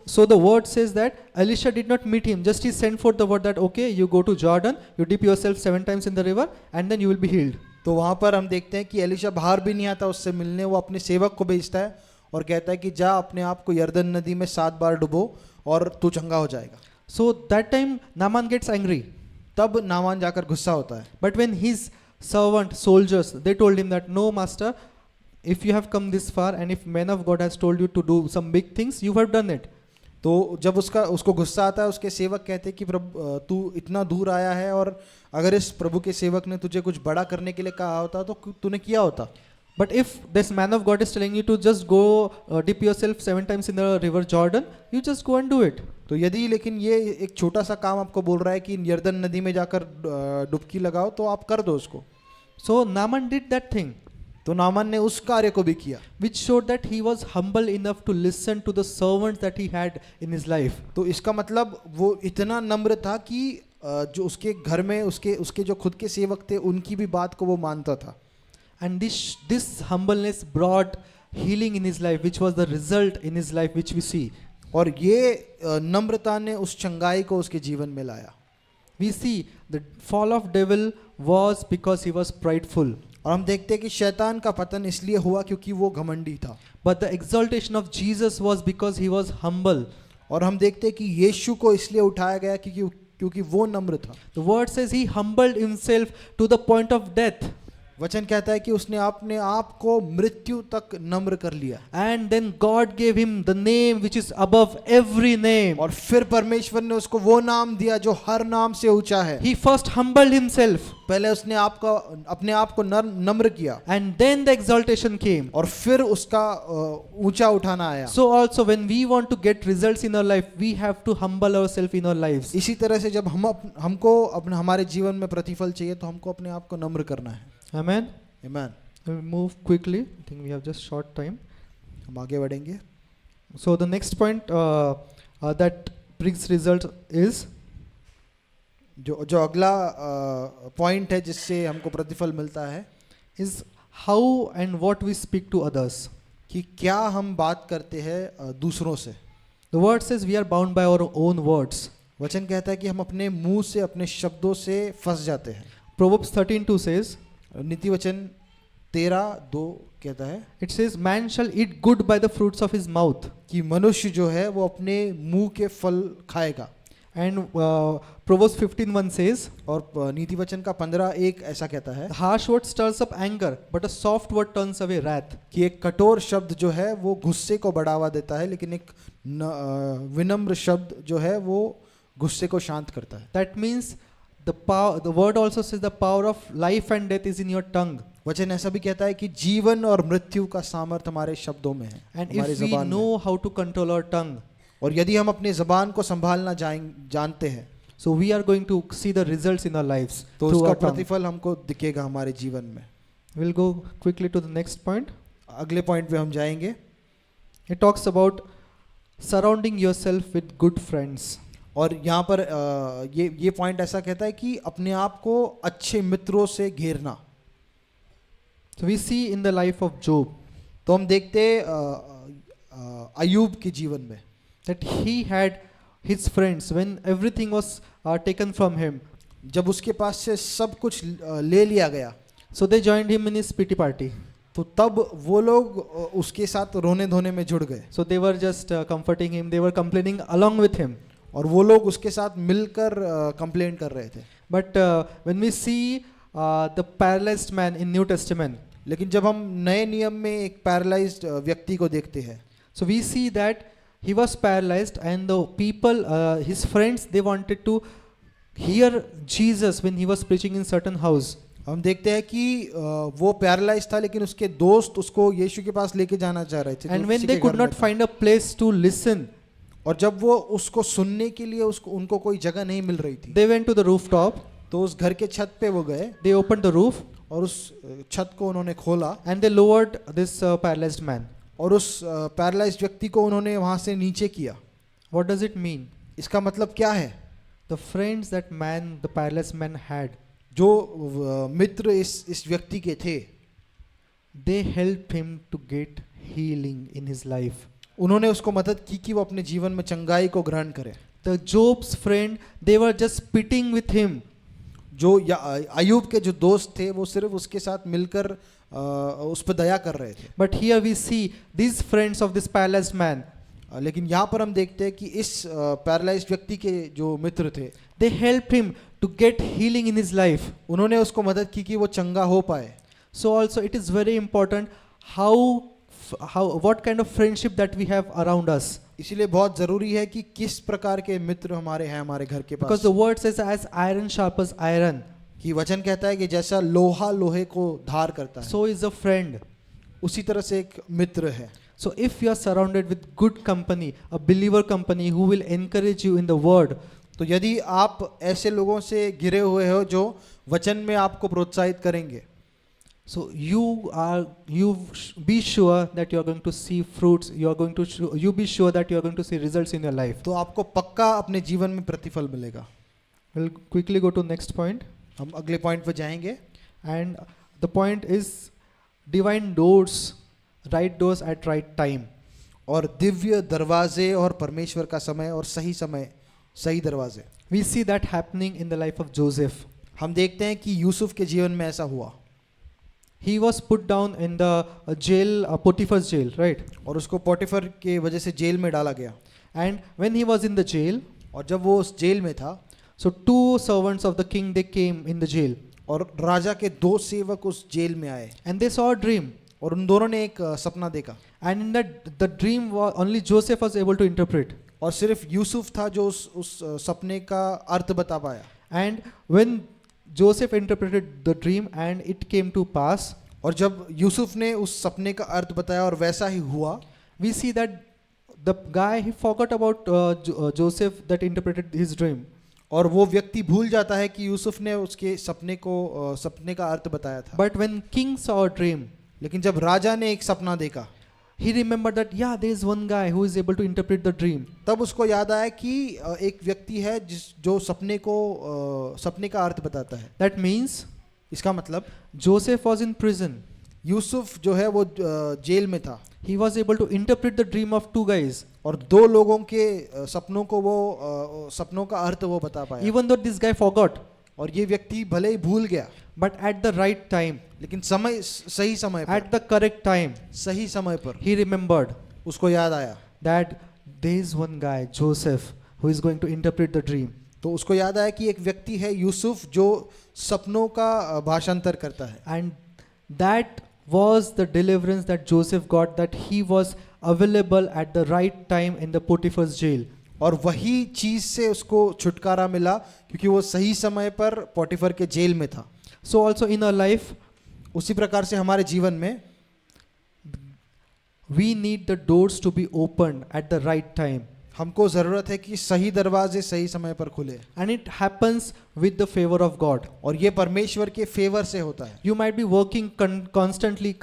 so the word says that Elisha did not meet him, just he sent forth the word that okay, you go to Jordan, you dip yourself 7 times in the river and then you will be healed. तो वहाँ पर हम देखते हैं कि Elisha बाहर भी नहीं आता उससे मिलने, वो अपने सेवक को भेजता है और कहता है कि जा अपने आप को यर्दन नदी में 7 बार डुबो और तू चंगा हो जाएगा. So that time Naaman gets angry, तब नामान जाकर गुस्सा होता है. but when his servant soldiers, they told him that no master, if you have come this far and if man of God has told you to do some big things, you have done it. तो जब उसको गुस्सा आता है, उसके सेवक कहते हैं कि प्रभु तू इतना दूर आया है और अगर इस प्रभु के सेवक ने तुझे कुछ बड़ा करने के लिए कहा होता तो तूने किया होता. But if this man of God is telling you to just go dip yourself 7 times in the river Jordan, you just go and do it. तो यदि लेकिन ये एक छोटा सा काम आपको बोल रहा है कि यर्दन नदी में जाकर डुबकी लगाओ, तो आप कर दो उसको. So Naaman did that thing, तो नामान ने उस कार्य को भी किया, which showed that he was humble enough to listen to the servants that he had in his life. तो इसका मतलब वो इतना नम्र था कि जो उसके घर में उसके जो खुद के सेवक थे उनकी भी बात को वो मानता था. And this humbleness brought healing in his life, which was the result in his life which we see. और ये नम्रता ने उस चंगाई को उसके जीवन में लाया. We see the fall of devil was because he was prideful, और हम देखते हैं कि शैतान का पतन इसलिए हुआ क्योंकि वो घमंडी था. but the exaltation of Jesus was because he was humble. और हम देखते हैं कि यीशु को इसलिए उठाया गया क्योंकि वो नम्र था. The word says he humbled himself to the point of death, वचन कहता है कि उसने अपने आप को मृत्यु तक नम्र कर लिया. and then God gave him the name which is above every name. और फिर परमेश्वर ने उसको वो नाम दिया जो हर नाम से ऊंचा है. He first humbled himself, पहले उसने अपने आप को नम्र किया and then the exaltation came. और फिर उसका ऊंचा उठाना आया. So also when we want to get results in our life, we have to humble ourselves in our lives. इसी तरह से जब हमको हमारे जीवन में प्रतिफल चाहिए तो हमको अपने आप को नम्र करना है. Amen. Amen. We'll move quickly. I think we have just short time. हम आगे बढ़ेंगे. So the next point that brings result is जो अगला पॉइंट है जिससे हमको प्रतिफल मिलता है, how and what we speak to others. कि क्या हम बात करते हैं दूसरों से. The word says we are bound by our own words. वचन कहता है कि हम अपने मुंह से अपने शब्दों से फंस जाते हैं. Proverbs 13:2 says, नीति वचन 13:2 कहता है it says, man shall eat good by the fruits of his mouth. कि मनुष्य जो है वो अपने मुंह के फल खाएगा. And Proverbs 15:1 says, और नीति वचन का 15:1 ऐसा कहता है the harsh word stirs up anger, but a soft word turns away wrath. कि एक कठोर शब्द जो है वो गुस्से को बढ़ावा देता है, लेकिन एक विनम्र शब्द जो है वो गुस्से को शांत करता है. That means the word also says the power of life and death is in your tongue. वचन ऐसा भी कहता है कि जीवन और मृत्यु का सामर्थ हमारे शब्दों में है, And हमारी if we ज़बान में. know how to control our tongue, और यदि हम अपने ज़बान को संभालना जानते हैं so we are going to see the results in our lives तो through उसका our tongue. प्रतिफल हमको दिखेगा हमारे जीवन में. We'll go quickly to the next point. अगले पॉइंट पे हम जाएंगे. It talks about surrounding yourself with good friends. और यहाँ पर ये पॉइंट ऐसा कहता है कि अपने आप को अच्छे मित्रों से घेरना. So we see in the life of Job तो हम देखते अय्यूब के जीवन में that he had his friends when everything was taken from him. जब उसके पास से सब कुछ ले लिया गया So they joined him in his pity party. तो तब वो लोग उसके साथ रोने धोने में जुड़ गए. So they were just comforting him. They were complaining along with him. और वो लोग उसके साथ मिलकर कंप्लेंट कर रहे थे. But when we see the paralyzed man in New Testament, लेकिन जब हम नए नियम में एक पैरालाइज्ड व्यक्ति को देखते हैं so we see that he was paralyzed and the people, his friends, they wanted to hear Jesus when he was preaching in certain house. हम देखते हैं कि वो पैरालाइज था, लेकिन उसके दोस्त उसको यीशु के पास लेके जाना चाह रहे थे। And जो when उसी they के could घर में not था। find a place to listen, और जब वो उसको सुनने के लिए उसको उनको कोई जगह नहीं मिल रही थी, they went to the rooftop, तो उस घर के छत पे वो गए they opened the roof, और उस छत को उन्होंने खोला and they lowered this paralyzed man. और उस पैरालाइज्ड व्यक्ति को उन्होंने वहां से नीचे किया। What does it mean? इसका मतलब क्या है? The friends that man, the paralyzed man had, जो मित्र इस व्यक्ति के थे, they helped him to get healing in his life. उन्होंने उसको मदद की कि वो अपने जीवन में चंगाई को ग्रहण करे। The Job's friend, they were just spitting with him. जो अय्यूब के जो दोस्त थे वो सिर्फ उसके साथ मिलकर उस पर दया कर रहे थे। But here we see these friends of this paralyzed man, लेकिन यहाँ पर हम देखते हैं कि इस पैरालाइज्ड व्यक्ति के जो मित्र थे, they helped him to get healing in his life. उन्होंने उसको मदद की कि वो चंगा हो पाए। So also it is very important what kind of friendship that we have around us. इसीलिए बहुत जरूरी है कि किस प्रकार के मित्र हमारे हैं हमारे घर के Because pass. the word says as iron sharpens iron, कि वचन कहता है कि जैसा लोहा लोहे को धार करता है, so is a friend. उसी तरह से एक मित्र है। So if you are surrounded with good company, a believer company who will encourage you in the word, तो यदि आप ऐसे लोगों से घिरे हुए हो जो वचन में आपको प्रोत्साहित करेंगे, so be sure that you are going to see fruits. You be sure that you are going to see results in your life. तो आपको पक्का अपने जीवन में प्रतिफल मिलेगा। We'll quickly go to next point, हम अगले पॉइंट पर जाएंगे। and the point is divine doors, right doors at right time. और दिव्य दरवाजे और परमेश्वर का समय और सही समय, सही दरवाजे। We see that happening in the life of Joseph. हम देखते हैं कि यूसुफ के जीवन में ऐसा हुआ। He was put down in the jail, Potiphar's jail, right? और उसको पोटिफर के वजह से जेल में डाला गया। And when he was in the jail, और जब वो उस जेल में था, so two servants of the king, they came in the jail, और राजा के दो सेवक उस जेल में आए, and they saw a dream. और उन दोनों ने एक सपना देखा। And in that the dream was only Joseph was able to interpret. और सिर्फ यूसुफ था जो उस सपने का अर्थ बता पाया। And when Joseph interpreted the dream and it came to pass, और जब यूसुफ ने उस सपने का अर्थ बताया और वैसा ही हुआ, we see that the guy, he forgot about Joseph that interpreted his dream. और वो व्यक्ति भूल जाता है कि यूसुफ ने उसके सपने का अर्थ बताया था। But when king saw a dream, लेकिन जब राजा ने एक सपना देखा, he remembered that yeah, there is one guy who is able to interpret the dream. तब उसको याद आया कि एक व्यक्ति है जो सपने का अर्थ बताता है। That means इसका मतलब Joseph was in prison. Yusuf जो है वो जेल में था, He was able to interpret the dream of two guys. और दो लोगों के सपनों को वो सपनों का अर्थ वो बता पाया। Even though this guy forgot, और ये व्यक्ति भले ही भूल गया, but at the right time, लेकिन सही समय पर, at the correct time, सही समय पर he remembered उसको याद आया। that there is one guy, Joseph, who is going to interpret the dream. तो उसको याद आया कि एक व्यक्ति है यूसुफ जो सपनों का भाषांतर करता है। And that was the deliverance that Joseph got, that he was available at the right time in the Potiphar's jail. और वही चीज से उसको छुटकारा मिला क्योंकि वो सही समय पर पोटिफर के जेल में था। So also in our life, उसी प्रकार से हमारे जीवन में we need the doors to be opened at the right time. हमको जरूरत है कि सही दरवाजे सही समय पर खुले, And it happens with the favor of God. और ये परमेश्वर के फेवर से होता है। You might be working constantly,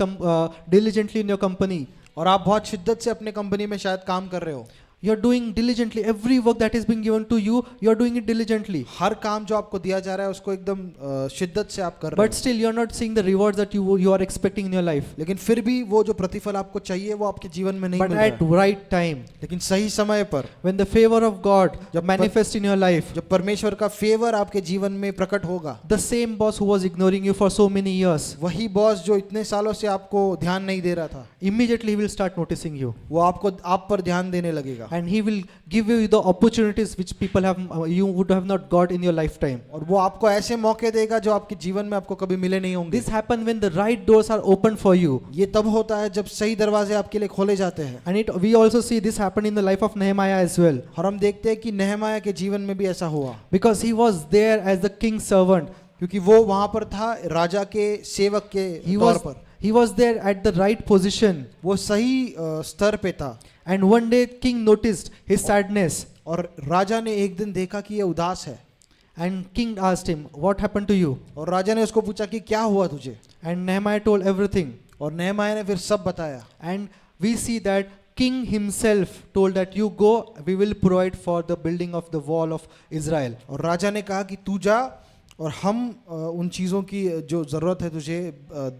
diligently in your company. और आप बहुत शिद्दत से अपने कंपनी में शायद काम कर रहे हो, You are doing diligently every work that is being given to you. You are doing it diligently. हर काम जो आपको दिया जा रहा है उसको एकदम शिद्दत से आप कर रहे But still, you are not seeing the rewards that you are expecting in your life. हो, लेकिन फिर भी वो जो प्रतिफल आपको चाहिए वो आपके जीवन में नहीं But मिल रहा at है। right time, लेकिन सही समय पर when the favor of God जब manifests in your life, जब परमेश्वर का फेवर आपके जीवन में प्रकट होगा, the same boss who was ignoring you for so many years, वही बॉस जो इतने सालों से आपको ध्यान नहीं दे रहा था, immediately he will start noticing you. वो आप पर ध्यान देने लगेगा, And he will give you the opportunities which people have you would have not got in your lifetime. और वो आपको ऐसे मौके देगा जो आपके जीवन में आपको कभी मिले नहीं होंगे। This happens when the right doors are open for you. ये तब होता है जब सही दरवाजे आपके लिए खोले जाते हैं। And we also see this happen in the life of Nehemiah as well. और हम देखते हैं कि नेहमाया के जीवन में भी ऐसा हुआ, Because he was there as the king's servant. क्योंकि वो वहां पर था राजा के सेवक के तौर पर, he was there at the right position. वो सही स्तर पे था। And one day king noticed his sadness, और राजा ने एक दिन देखा कि ये उदास है, and king asked him, what happened to you? और राजा ने उसको पूछा कि क्या हुआ तुझे, And Nehemiah told everything. और नेहमाया ने फिर सब बताया। And we see that king himself told that you go, we will provide for the building of the wall of Israel. और राजा ने कहा कि तू जा और हम उन चीज़ों की जो ज़रूरत है तुझे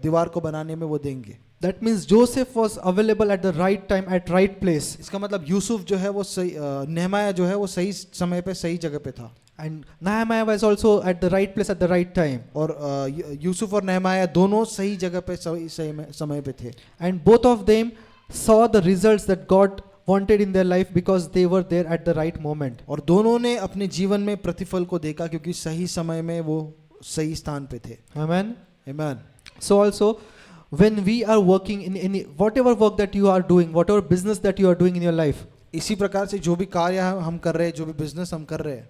दीवार को बनाने में वो देंगे। That means Joseph was available at the right time at right place. इसका मतलब यूसुफ जो है वो सही, नेहमाया जो है वो सही समय पे सही जगह पे था। And Nehemiah was also at the right place at the right time. और यूसुफ और नेहमाया दोनों सही जगह पे सही समय पे थे। And both of them saw the results that God wanted in their life because they were there at the right moment. और दोनों ने अपने जीवन में प्रतिफल को देखा क्योंकि सही समय में वो सही स्थान पे थे। Amen. आमीन। So also, when we are working in any whatever work that you are doing, whatever business that you are doing in your life, इसी प्रकार से जो भी कार्य हम कर रहे हैं, जो भी बिजनेस हम कर रहे हैं,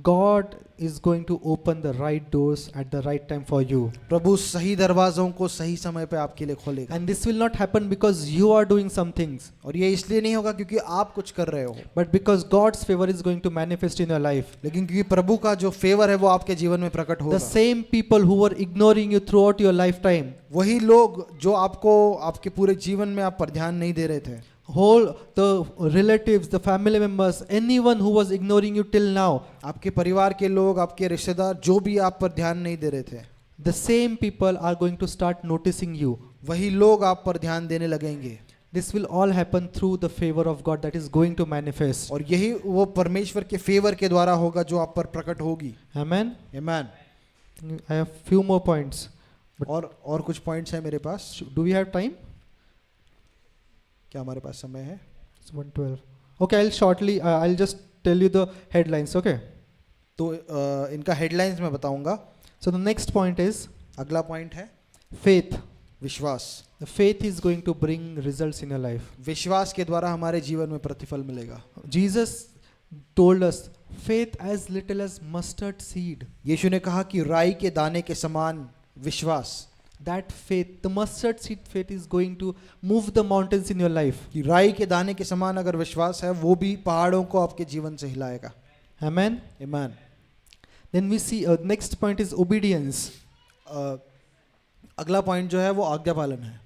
God is going to open the right doors at the right time for you. प्रभु सही दरवाजों को सही समय पे आपके लिए खोलेगा। And this will not happen because you are doing some things, और ये इसलिए नहीं होगा क्योंकि आप कुछ कर रहे हो, but because God's favor is going to manifest in your life. लेकिन क्योंकि प्रभु का जो फेवर है वो आपके जीवन में प्रकट होगा। The same people who were ignoring you throughout your lifetime, वही लोग जो आपको आपके पूरे जीवन में आप पर ध्यान नहीं दे रहे थे, whole the relatives, the family members, anyone who was ignoring you till now, आपके परिवार के लोग, आपके रिश्तेदार, जो भी आप पर ध्यान नहीं दे रहे थे, the same people are going to start noticing you. वही लोग आप पर ध्यान देने लगेंगे। This will all happen through the favor of God that is going to manifest. और यही वो परमेश्वर के फेवर के द्वारा होगा जो आप पर प्रकट होगी। Amen. आमीन। I have few more points. और कुछ पॉइंट्स हैं मेरे पास। Do we have time? क्या हमारे पास समय है? It's 1:12. Okay, I'll shortly, I'll just tell you the headlines, okay? तो इनका हेडलाइंस मैं बताऊंगा। So the next point is अगला पॉइंट है faith. विश्वास। The faith is going to bring results in your life. विश्वास के द्वारा हमारे जीवन में प्रतिफल मिलेगा। Jesus told us, faith as little as mustard seed. यीशु ने कहा कि राई के दाने के समान विश्वास, That faith, the mustard seed faith is going to move the mountains in your life. कि राई के दाने के समान अगर विश्वास है वो भी पहाड़ों को आपके जीवन से हिलाएगा। Amen. आमीन। Then we see next point is obedience. अगला पॉइंट जो है वो आज्ञा पालन है।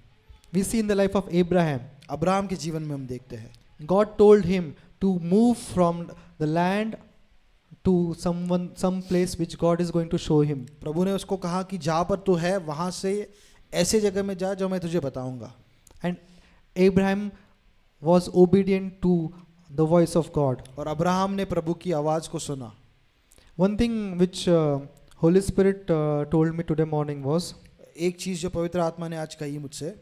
We see in the life of Abraham, Abraham के जीवन में हम देखते हैं God told him to move from the land to some place which God is going to show him. प्रभु ने उसको कहा कि जहाँ पर तू है वहाँ से ऐसे जगह में जा जो मैं तुझे बताऊंगा। And Abraham was obedient to the voice of God. और अब्राहम ने प्रभु की आवाज़ को सुना। One thing which Holy Spirit told me today morning was, एक चीज़ जो पवित्र आत्मा ने आज कही मुझसे,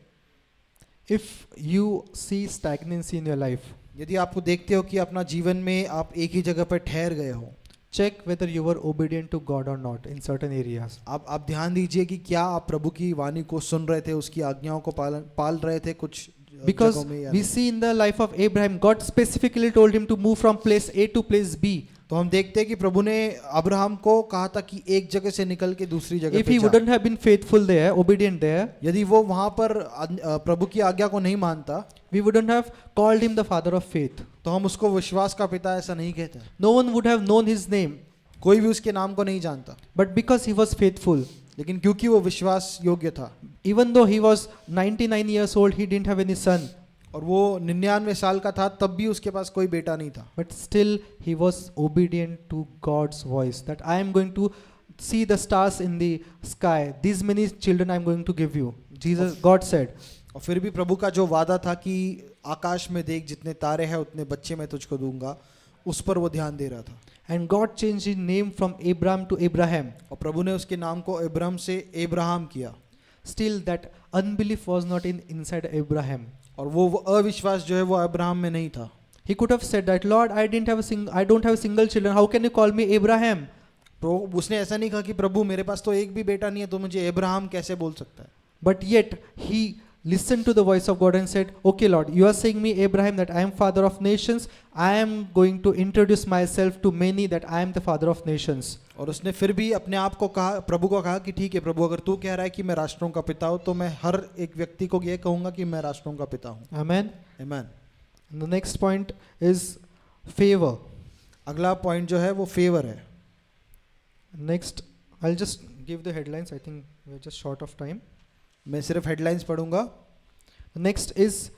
if you see stagnancy in your life, यदि आपको देखते हो कि अपना जीवन में आप एक ही जगह पर ठहर गए हो, check whether you were obedient to God or not in certain areas. आप ध्यान दीजिए कि क्या आप प्रभु की वाणी को सुन रहे थे, उसकी आज्ञाओं को पाल रहे थे कुछ Because जगहों में या we नहीं। see in the life of Abraham, God specifically told him to move from place A to place B. तो हम देखते हैं कि प्रभु ने अब्राहम को कहा था कि एक जगह से निकल के दूसरी जगह If पे he जा। wouldn't have been faithful there, obedient there, यदि वो वहां पर प्रभु की आज्ञा को नहीं मानता we wouldn't have called him the father of faith. तो हम उसको विश्वास का पिता ऐसा नहीं कहते। No one would have known his name. कोई भी उसके नाम को नहीं जानता, But because he was faithful, लेकिन क्योंकि वो विश्वास योग्य था even though he was 99 years old, he didn't have any son. और वो 99 साल का था तब भी उसके पास कोई बेटा नहीं था, But still he was obedient to God's voice, that I am going to see the stars in the sky. These many children I am going to give you. God said. और फिर भी प्रभु का जो वादा था कि आकाश में देख जितने तारे हैं उतने बच्चे मैं तुझको दूंगा, उस पर वो ध्यान दे रहा था। And God changed his name from Abram to Abraham. और प्रभु ने उसके नाम को अब्राहम से अब्राहम किया। Still that unbelief was not inside Abraham. और वो अविश्वास जो है वो अब्राहम में नहीं था। He could have said that, Lord, I don't have a single children. How can you call me Abraham? तो उसने ऐसा नहीं कहा कि प्रभु मेरे पास तो एक भी बेटा नहीं है तो मुझे अब्राहम कैसे बोल सकता है। But yet he listened to the voice of God and said, okay Lord, you are saying me, Abraham, that I am father of nations. I am going to introduce myself to many that I am the father of nations. और उसने फिर भी अपने आप को कहा, प्रभु को कहा कि ठीक है प्रभु, अगर तू कह रहा है कि मैं राष्ट्रों का पिता हूँ, तो मैं हर एक व्यक्ति को ये कहूँगा कि मैं राष्ट्रों का पिता हूँ. Amen. Amen. And the next point is favor. अगला पॉइंट जो है वो फेवर है. Next, I'll just give the headlines. I think we're just short of time. मैं सिर्फ हेडलाइंस पढ़ूंगा. Next is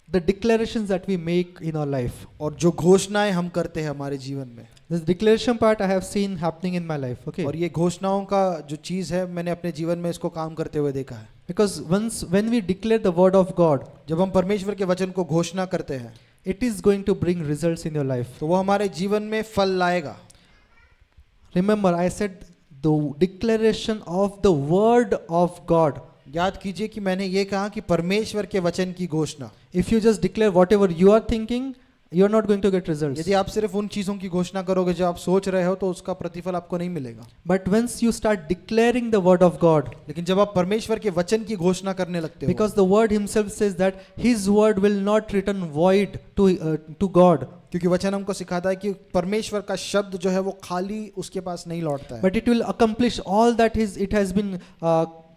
the declarations that we make in our life. और जो घोषणाएं हम करते हैं हमारे जीवन में. This declaration part I have seen happening in my life. Okay. और ये घोषणाओं का जो चीज़ है, मैंने अपने जीवन में इसको काम करते हुए देखा है. Because when we declare the word of God, जब हम परमेश्वर के वचन को घोषणा करते हैं, it is going to bring results in your life. तो वो हमारे जीवन में फल लाएगा. Remember, I said the declaration of the word of God. याद कीजिए कि मैंने ये कहा कि परमेश्वर के वचन की घोषणा. If you just declare whatever you are thinking, you are not going to get results. यदि आप सिर्फ उन चीज़ों की घोषणा करोगे जो आप सोच रहे हो, तो उसका प्रतिफल आपको नहीं मिलेगा. But once you start declaring the word of God, लेकिन जब आप परमेश्वर के वचन की घोषणा करने लगते हो, because the word himself says that his word will not return void to God, क्योंकि वचन हमको सिखाता है कि परमेश्वर का शब्द जो है वो खाली उसके पास नहीं लौटता है, but it will accomplish all that it has been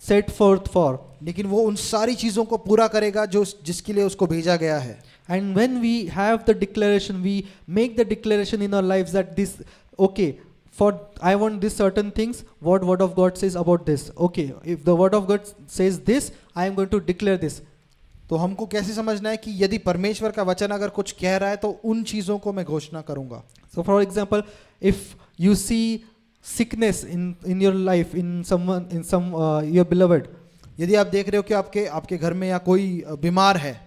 set forth for. लेकिन वो उन सारी चीज़ों को पूरा करेगा जो जिसके लिए उसको भेजा गया है. And when we have the declaration, we make the declaration in our lives that this, okay, for I want this certain things, what word of God says about this. Okay, if the word of God says this, I am going to declare this. तो हमको कैसे समझना है कि यदि परमेश्वर का वचन अगर कुछ कह रहा है तो उन चीज़ों को मैं घोषणा करूंगा. So for example, if you see sickness in your life, in some your beloved, यदि आप देख रहे हो कि आपके घर में या कोई बीमार है,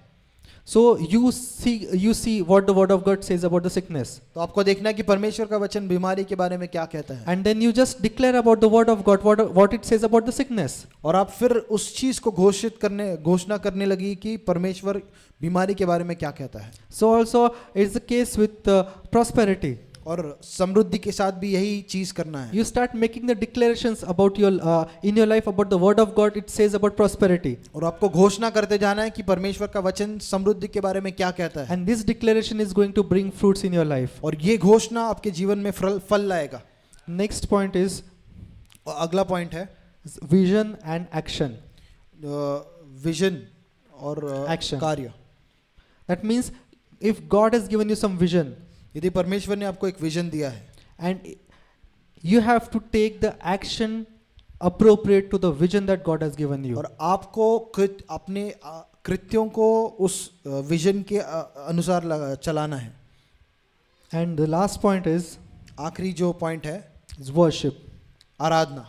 so you see what the word of God says about the sickness, तो आपको देखना है कि परमेश्वर का वचन बीमारी के बारे में क्या कहता है. and then you just declare about the word of God what it says about the sickness. और आप फिर उस चीज़ को घोषणा करने लगी कि परमेश्वर बीमारी के बारे में क्या कहता है. So also it's the case with prosperity. और समृद्धि के साथ भी यही चीज करना है. You start making the declarations about your in your life about the word of God. It says about prosperity, और आपको घोषणा करते जाना है कि परमेश्वर का वचन समृद्धि के बारे में क्या कहता है. and this declaration is going to bring fruits in your life. और ये घोषणा आपके जीवन में फल लाएगा. Next point is और अगला पॉइंट है vision and action. विजन और Action. कार्य. That means if God has given you some vision, यदि परमेश्वर ने आपको एक विजन दिया है, and you have to take the action appropriate to the vision that God has given you. और आपको अपने कृत्यों को उस विजन के अनुसार चलाना है. And the last point is आखिरी जो पॉइंट है, worship. Aradhana.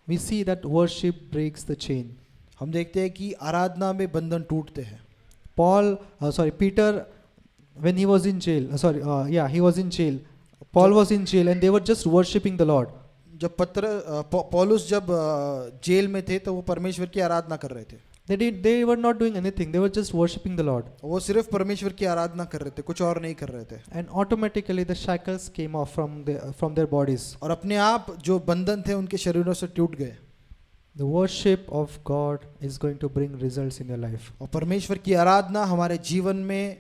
We see that worship breaks the chain. हम देखते हैं कि आराधना में बंधन टूटते हैं. Peter, when he was in jail, he was in jail. Paul was in jail and they were just worshipping the Lord. जब पौलुस जब जेल में थे तो वो परमेश्वर की आराधना कर रहे थे. They were not doing anything. They were just worshipping the Lord. वो सिर्फ परमेश्वर की आराधना कर रहे थे, कुछ और नहीं कर रहे थे. And automatically the shackles came off from their bodies. और अपने आप जो बंधन थे उनके शरीरों से टूट गए. The worship of God is going to bring results in your life. और परमेश्वर की आराधना हमारे जीवन में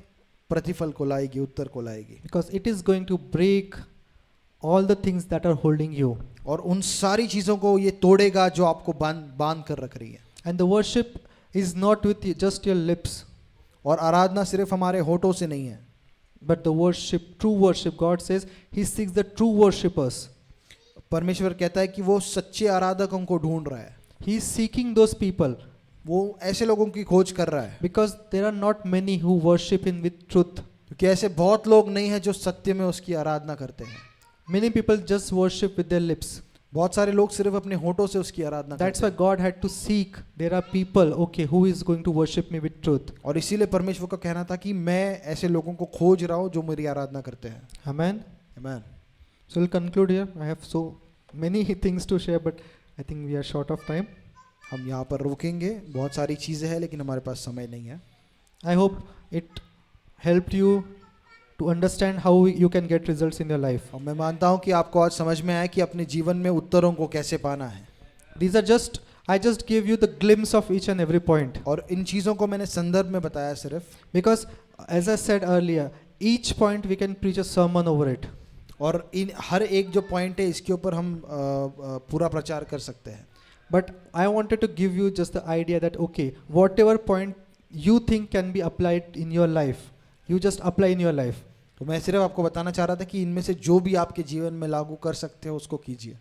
प्रतिफल को लाएगी, उत्तर को लाएगी. Because it is going to break all the things that are holding you. और उन सारी चीजों को ये तोड़ेगा जो आपको बांध कर रख रही है. And the worship is not with just your lips. और आराधना सिर्फ हमारे होठों से नहीं है. But the worship, true worship, God says He seeks the true worshippers. परमेश्वर कहता है कि वो सच्चे आराधकों को ढूंढ रहा है. He is seeking those people. वो ऐसे लोगों की खोज कर रहा है. Because there are not many who worship Him with truth. क्योंकि ऐसे बहुत लोग नहीं हैं जो सत्य में उसकी आराधना करते हैं. Many people just worship with their lips. बहुत सारे लोग सिर्फ अपने होठों से उसकी आराधना That's करते why God had to seek. There are people, okay, who is going to worship me with truth. हैं. और इसीलिए परमेश्वर का कहना था कि मैं ऐसे लोगों को खोज रहा हूँ जो मेरी आराधना करते हैं. Amen. Amen. So we'll conclude here. I have so many things to share, but I think we are short of time. हम यहाँ पर रुकेंगे. बहुत सारी चीज़ें हैं लेकिन हमारे पास समय नहीं है. I hope it helped you to understand how you can get results in your life. और मैं मानता हूँ कि आपको आज समझ में आया कि अपने जीवन में उत्तरों को कैसे पाना है. These are just, I just gave you the glimpse of each and every point. और इन चीज़ों को मैंने संदर्भ में बताया सिर्फ, Because, as I said earlier, each point we can preach a sermon over it. और इन हर एक जो पॉइंट है इसके ऊपर हम पूरा प्रचार कर सकते हैं. But I wanted to give you just the idea that, okay, whatever point you think can be applied in your life, you just apply in your life. तो मैं सिर्फ आपको बताना चाह रहा था कि इनमें से जो भी आपके जीवन में लागू कर सकते हो उसको कीजिए,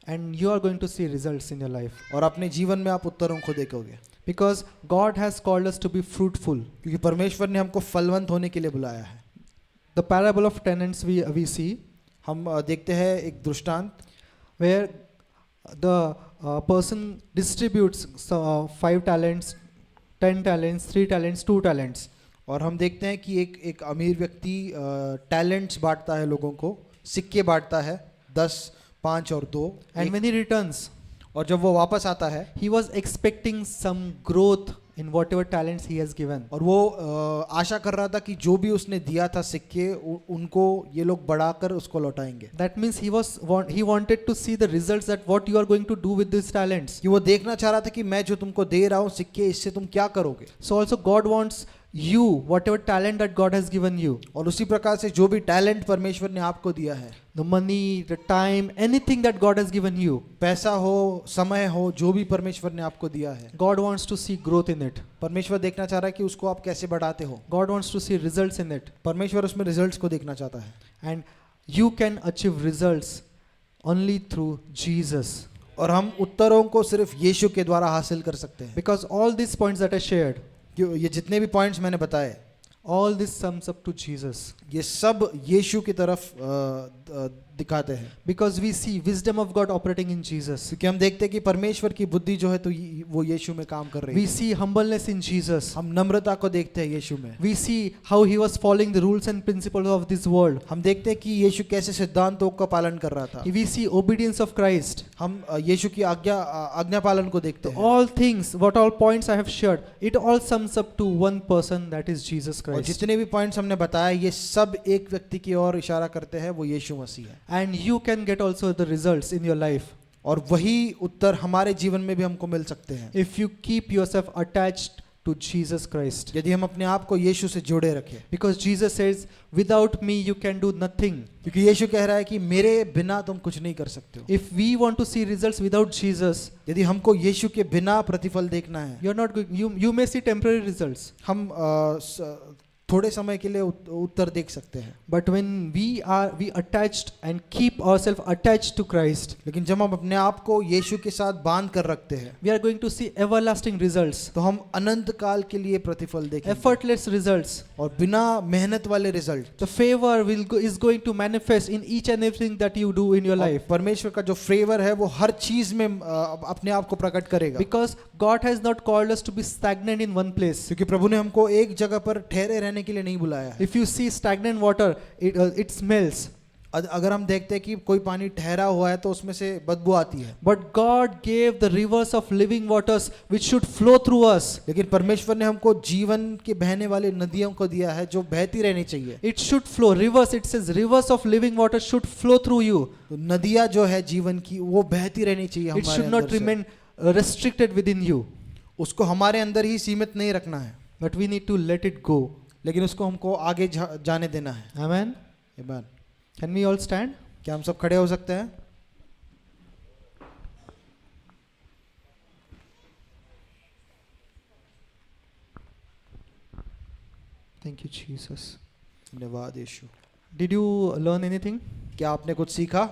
And you are going to see results in your life. और अपने जीवन में आप उत्तरों को देखोगे. Because God has called us to be fruitful. क्योंकि परमेश्वर ने हमको फलवंत होने के लिए बुलाया है. The parable of tenants we see, हम देखते हैं एक दृष्टांत where the person distributes 5 talents, 10 talents, 3 talents, 2 talents. और हम देखते हैं कि एक अमीर व्यक्ति टैलेंट्स बांटता है लोगों को, सिक्के बांटता है 10, 5 और 2. And when he returns, और जब वो वापस आता है he was expecting some growth in whatever talents he has given. और वो आशा कर रहा था कि जो भी उसने दिया था सिक्के उनको ये लोग बढ़ाकर उसको लौटाएंगे. That means he wanted to see the results, that what you are going to do with these talents. कि वो देखना चाह रहा था कि मैं जो तुमको दे रहा हूँ सिक्के, इससे तुम क्या करोगे. So also God wants you, whatever talent that God has given you, और उसी प्रकार से जो भी टैलेंट परमेश्वर ने आपको दिया है, the money, the time, anything that God has given you, पैसा हो, समय हो, जो भी परमेश्वर ने आपको दिया है, God wants to see growth in it. परमेश्वर देखना चाह रहा है कि उसको आप कैसे बढ़ाते हो. God wants to see results in it. परमेश्वर उसमें रिजल्ट्स को देखना चाहता है. And you can achieve results only through Jesus. और हम उत्तरों को सिर्फ यीशु के द्वारा हासिल कर सकते हैं. Because all these points that I shared, ये जितने भी पॉइंट्स मैंने बताए, all this sums up to Jesus. ये सब यीशु की तरफ दिखाते हैं. Because we see wisdom of God operating in Jesus. क्योंकि हम देखते हैं कि परमेश्वर की बुद्धि जो है तो वो यीशु में काम कर रही We है. see humbleness in Jesus. हम नम्रता को देखते हैं यीशु में. We see how he was following the rules and principles of this world. हम देखते हैं कि यीशु कैसे सिद्धांतों का पालन कर रहा था. We see obedience of Christ. हम यीशु की आज्ञा पालन को देखते हैं. All things, what all points I have shared, it all sums up to one person, that is Jesus और Christ. जितने भी पॉइंट्स हमने बताए ये सब एक व्यक्ति की ओर इशारा करते हैं, वो यीशु मसीह है. And you can get also the results in your life और वही उत्तर हमारे जीवन में भी हमको मिल सकते हैं if you keep yourself attached to Jesus Christ. यदि हम अपने आप को यीशु से जोड़े रखें. Because Jesus says, without me you can do nothing. क्योंकि यीशु कह रहा है कि मेरे बिना तुम कुछ नहीं कर सकते हो. If we want to see results without Jesus, यदि हमको यीशु के बिना प्रतिफल देखना है, you're not going, you may see temporary results. हम थोड़े समय के लिए उत्तर देख सकते हैं. But when we attached and keep ourselves attached to Christ, लेकिन जब हम अपने आप को यीशु के साथ बांध कर रखते हैं we are going to see everlasting results, तो हम अनंत काल के लिए प्रतिफल देखेंगे. effortless results. और बिना मेहनत वाले result. The favor is going to manifest in each and everything that you do in your life. परमेश्वर का जो फेवर है वो हर चीज में अपने आप को प्रकट करेगा. Because God has not called us to be stagnant in one place. क्योंकि प्रभु ने हमको एक जगह पर ठहरे रहने के लिए नहीं बुलाया है. If you see stagnant water, it smells. अगर हम देखते हैं कि कोई पानी ठहरा हुआ है तो उसमें से बदबू आती है. But God gave the rivers of living waters which should flow through us. लेकिन परमेश्वर ने हमको जीवन के बहने वाली नदियों को दिया है जो बहती रहनी चाहिए. It should flow. Rivers, it says rivers of living water should flow through you. तो नदियां जो है जीवन की वो बहती रहनी चाहिए It हमारे should not अंदर से. remain restricted within you. उसको हमारे अंदर ही सीमित नहीं रखना है, But we need to let it go. लेकिन उसको हमको आगे जाने देना है. Amen. आमीन. Can we all stand? क्या हम सब खड़े हो सकते हैं? Thank you, Jesus. धन्यवाद यीशु. Did you learn anything? क्या आपने कुछ सीखा?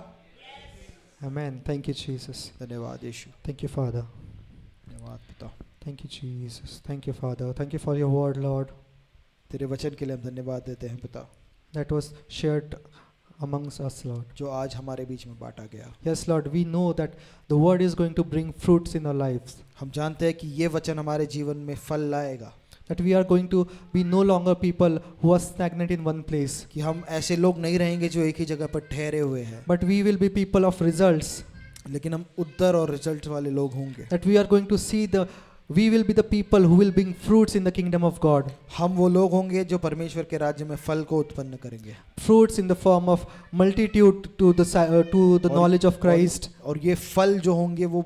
Amen. Thank you, Jesus. धन्यवाद यीशु. Thank you, Father. धन्यवाद पिता. Thank you, Jesus. Thank you, Father. Thank you for your word, Lord. तेरे वचन के लिए हम धन्यवाद देते हैं पिता, That was shared amongst us, Lord. जो आज हमारे बीच में बांटा गया. Yes, Lord, we know that the word is going to bring fruits in our lives. हम जानते हैं कि ये वचन हमारे जीवन में फल लाएगा. That we are going to be no longer people who are stagnant in one place. कि हम ऐसे लोग नहीं रहेंगे जो एक ही जगह पर ठहरे हुए हैं, But we will be people of results. लेकिन हम उत्तर और रिजल्ट वाले लोग होंगे. That we are going to see we will be the people who will bring fruits in the kingdom of God. हम वो लोग होंगे जो परमेश्वर के राज्य में फल को उत्पन्न करेंगे. Fruits in the form of multitude to the knowledge of Christ. और ये फल जो होंगे वो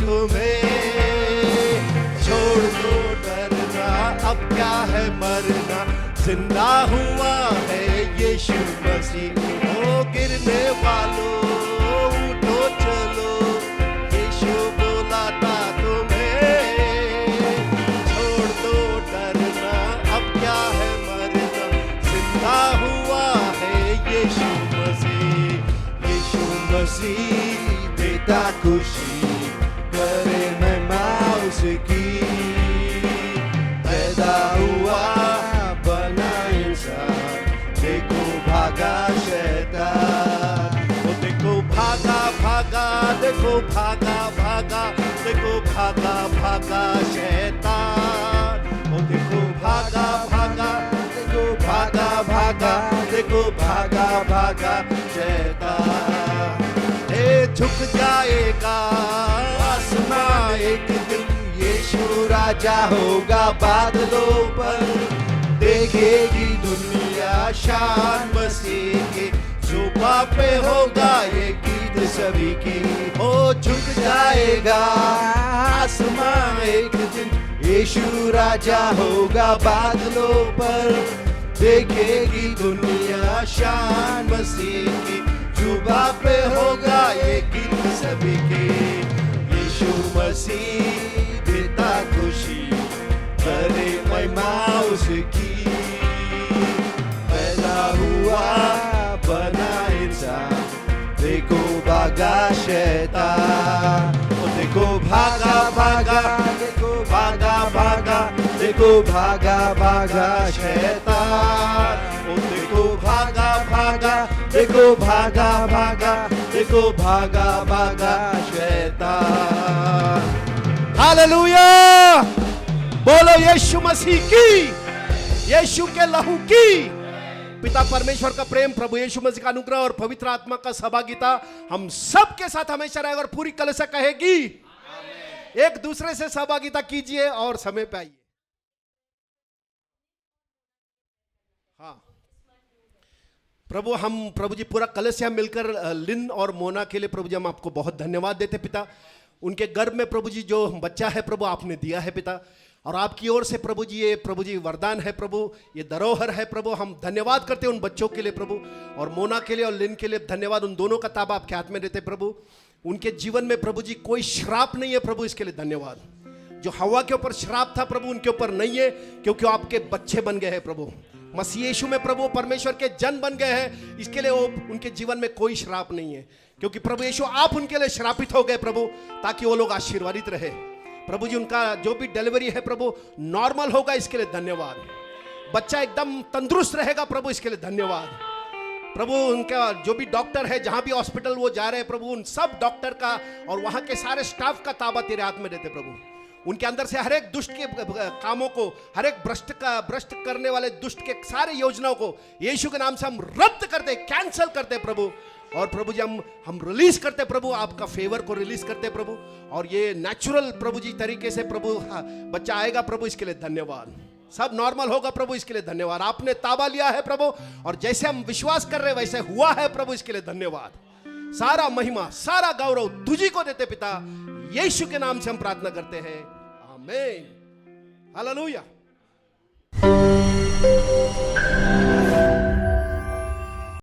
मरना, जिंदा हुआ है यीशु मसीह। ओ गिरने वालों उठो चलो, यीशु बुलाता तुम्हें। छोड़ दो डरना, अब क्या है मरना, जिंदा हुआ है यीशु मसीह। यीशु मसीह देता खुशी, करे महिमा उसकी। पैदा हुआ बना इंसान, देखो भागा शैतान। ओ देखो भागा भागा, देखो भागा भागा, देखो भागा भागा शैतान। ओ देखो भागा भागा, देखो भागा भागा, देखो भागा भागा शैतान। झुक जाएगा आसमां एक दिन, यीशु राजा होगा बादलों पर। देखेगी दुनिया शान मसीह की, जुबां पे होगा ये गीत सभी की। ओ झुक जाएगा आसमां एक दिन, यीशु राजा होगा बादलों पर। देखेगी दुनिया शान मसीह की, जुबां पे होगा ये गीत सभी के। यीशु मसीह देता खुशी, करे महिमा उसकी। पैदा हुआ बना इंसान, देखो भागा शैतान। ओ देखो भागा भागा, देखो भागा भागा, देखो भागा भागा शैतान। ओ देखो भागा भागा, देखो भागा भागा, देखो भागा भागा शैतान। हालेलुया, बोलो यीशु मसीह की, यीशु के लहू की। पिता परमेश्वर का प्रेम, प्रभु यीशु मसीह का अनुग्रह और पवित्र आत्मा का सहभागिता हम सब के साथ हमेशा रहेगा। और पूरी कलीसिया कहेगी एक दूसरे से सहभागिता कीजिए और समय पे आइए। हाँ प्रभु जी पूरा कलीसिया मिलकर लिन और मोना के लिए प्रभु जी हम आपको बहुत धन्यवाद देते पिता। उनके गर्भ में प्रभु जी जो बच्चा है प्रभु आपने दिया है पिता, और आपकी ओर से प्रभु जी ये प्रभु जी वरदान है प्रभु, ये धरोहर है प्रभु। हम धन्यवाद करते हैं उन बच्चों के लिए प्रभु, और मोना के लिए और लिन के लिए धन्यवाद। उन दोनों का ताबा आपके हाथ में देते प्रभु। उनके जीवन में प्रभु जी कोई श्राप नहीं है प्रभु, इसके लिए धन्यवाद। जो हवा के ऊपर श्राप था प्रभु उनके ऊपर नहीं है, क्योंकि वो आपके बच्चे बन गए हैं प्रभु। मसीह यीशु में प्रभु परमेश्वर के जन बन गए हैं, इसके लिए वो उनके जीवन में कोई श्राप नहीं है, क्योंकि प्रभु यीशु आप उनके लिए श्रापित हो गए प्रभु, ताकि वो लोग आशीर्वादित रहे प्रभु जी। उनका जो भी डिलीवरी है प्रभु नॉर्मल होगा, इसके लिए धन्यवाद। बच्चा एकदम तंदुरुस्त रहेगा प्रभु, इसके लिए धन्यवाद प्रभु। उनका जो भी डॉक्टर है, जहां भी हॉस्पिटल वो जा रहे हैं प्रभु, उन सब डॉक्टर का और वहां के सारे स्टाफ का ताबा तेरे हाथ में देते प्रभु। उनके अंदर से हर एक दुष्ट के कामों को, हर एक भ्रष्ट करने वाले दुष्ट के सारे योजनाओं को यीशु के नाम से हम रद्द करते, कैंसिल करते प्रभु। और प्रभु जी हम रिलीज करते प्रभु, आपका फेवर को रिलीज करते प्रभु। और ये नेचुरल प्रभु जी तरीके से प्रभु बच्चा आएगा प्रभु, इसके लिए धन्यवाद। सब नॉर्मल होगा प्रभु, इसके लिए धन्यवाद। आपने ताबा लिया है प्रभु, और जैसे हम विश्वास कर रहे वैसे हुआ है प्रभु, इसके लिए धन्यवाद। सारा महिमा सारा गौरव तुझी को देते पिता, यीशु के नाम से हम प्रार्थना करते हैं, आमीन। हालेलुया।